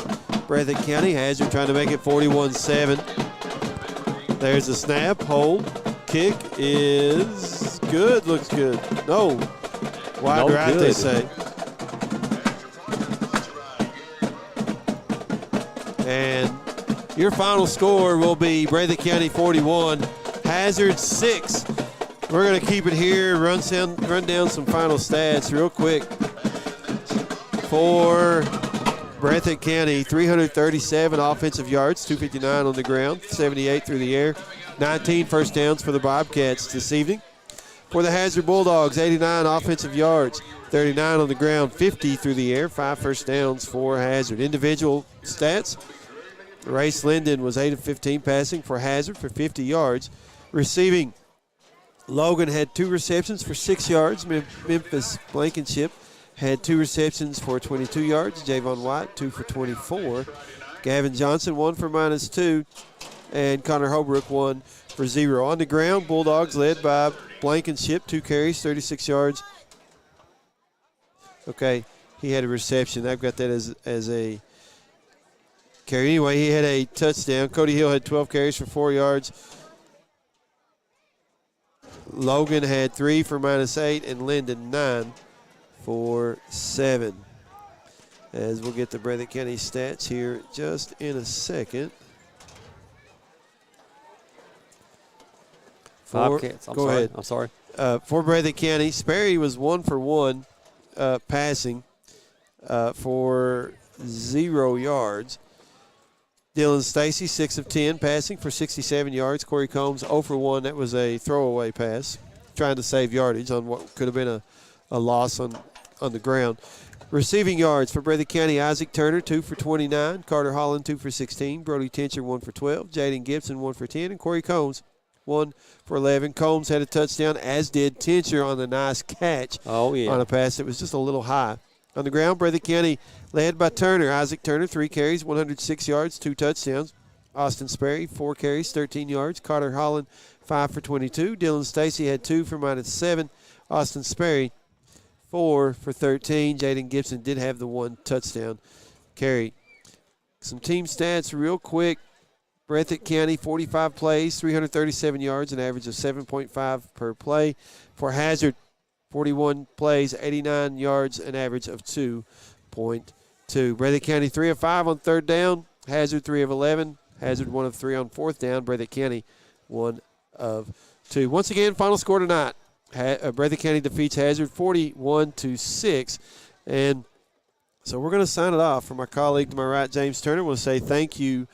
Breathitt County, Hazard trying to make it 41-7. There's the snap, hold. Kick is good, looks good. No, wide No right good. they say. And your final score will be Breathitt County 41, Hazard 6. We're going to keep it here, run down some final stats real quick. For Breathitt County, 337 offensive yards, 259 on the ground, 78 through the air. 19 first downs for the Bobcats this evening. For the Hazard Bulldogs, 89 offensive yards, 39 on the ground, 50 through the air, 5 first downs for Hazard. Individual stats, Race Linden was 8 of 15 passing for Hazard for 50 yards. Receiving, Logan had 2 receptions for 6 yards. Memphis Blankenship had 2 receptions for 22 yards. Javon White, 2 for 24. Gavin Johnson, 1 for -2. And Connor Holbrook, 1 for 0. On the ground, Bulldogs led by Blankenship, 2 carries, 36 yards. Okay, he had a reception. I've got that as a carry. Anyway, he had a touchdown. Cody Hill had 12 carries for 4 yards. Logan had 3 for -8, and Linden 9 for 7. As we'll get the Breathitt County stats here just in a second. Bobcats. Go ahead. I'm sorry. For Breathitt County, Sperry was 1 for 1 passing for 0 yards. Dylan Stacy, 6 of 10 passing for 67 yards. Corey Combs, 0 for 1. That was a throwaway pass, trying to save yardage on what could have been a loss on the ground. Receiving yards for Breathitt County, Isaac Turner, 2 for 29. Carter Holland, 2 for 16. Brody Tincher, 1 for 12. Jaden Gibson, 1 for 10. And Corey Combs, 1 for 11. Combs had a touchdown, as did Tincher on the nice catch on a pass that was just a little high. On the ground, Breathitt County led by Turner. Isaac Turner, 3 carries, 106 yards, 2 touchdowns. Austin Sperry, 4 carries, 13 yards. Carter Holland, 5 for 22. Dylan Stacy had 2 for -7. Austin Sperry, 4 for 13. Jaden Gibson did have the 1 touchdown carry. Some team stats real quick. Breathitt County, 45 plays, 337 yards, an average of 7.5 per play. For Hazard, 41 plays, 89 yards, an average of 2.2. Breathitt County, 3 of 5 on 3rd down. Hazard, 3 of 11. Hazard, 1 of 3 on 4th down. Breathitt County, 1 of 2. Once again, final score tonight. Breathitt County defeats Hazard 41-6. And So we're going to sign it off. For my colleague to my right, James Turner, we'll say thank you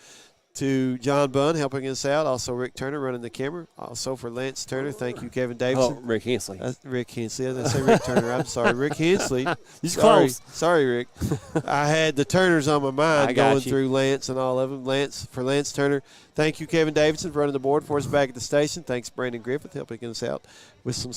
to John Bunn helping us out. Also, Rick Turner running the camera. Also, for Lance Turner, thank you, Kevin Davidson. Oh, Rick Hensley. Rick Hensley. I say Rick Turner. I'm sorry. Rick Hensley. He's close. Sorry, Rick. I had the Turners on my mind I got going you. through Lance and all of them. For Lance Turner, thank you, Kevin Davidson, for running the board for us back at the station. Thanks, Brandon Griffith, helping us out with some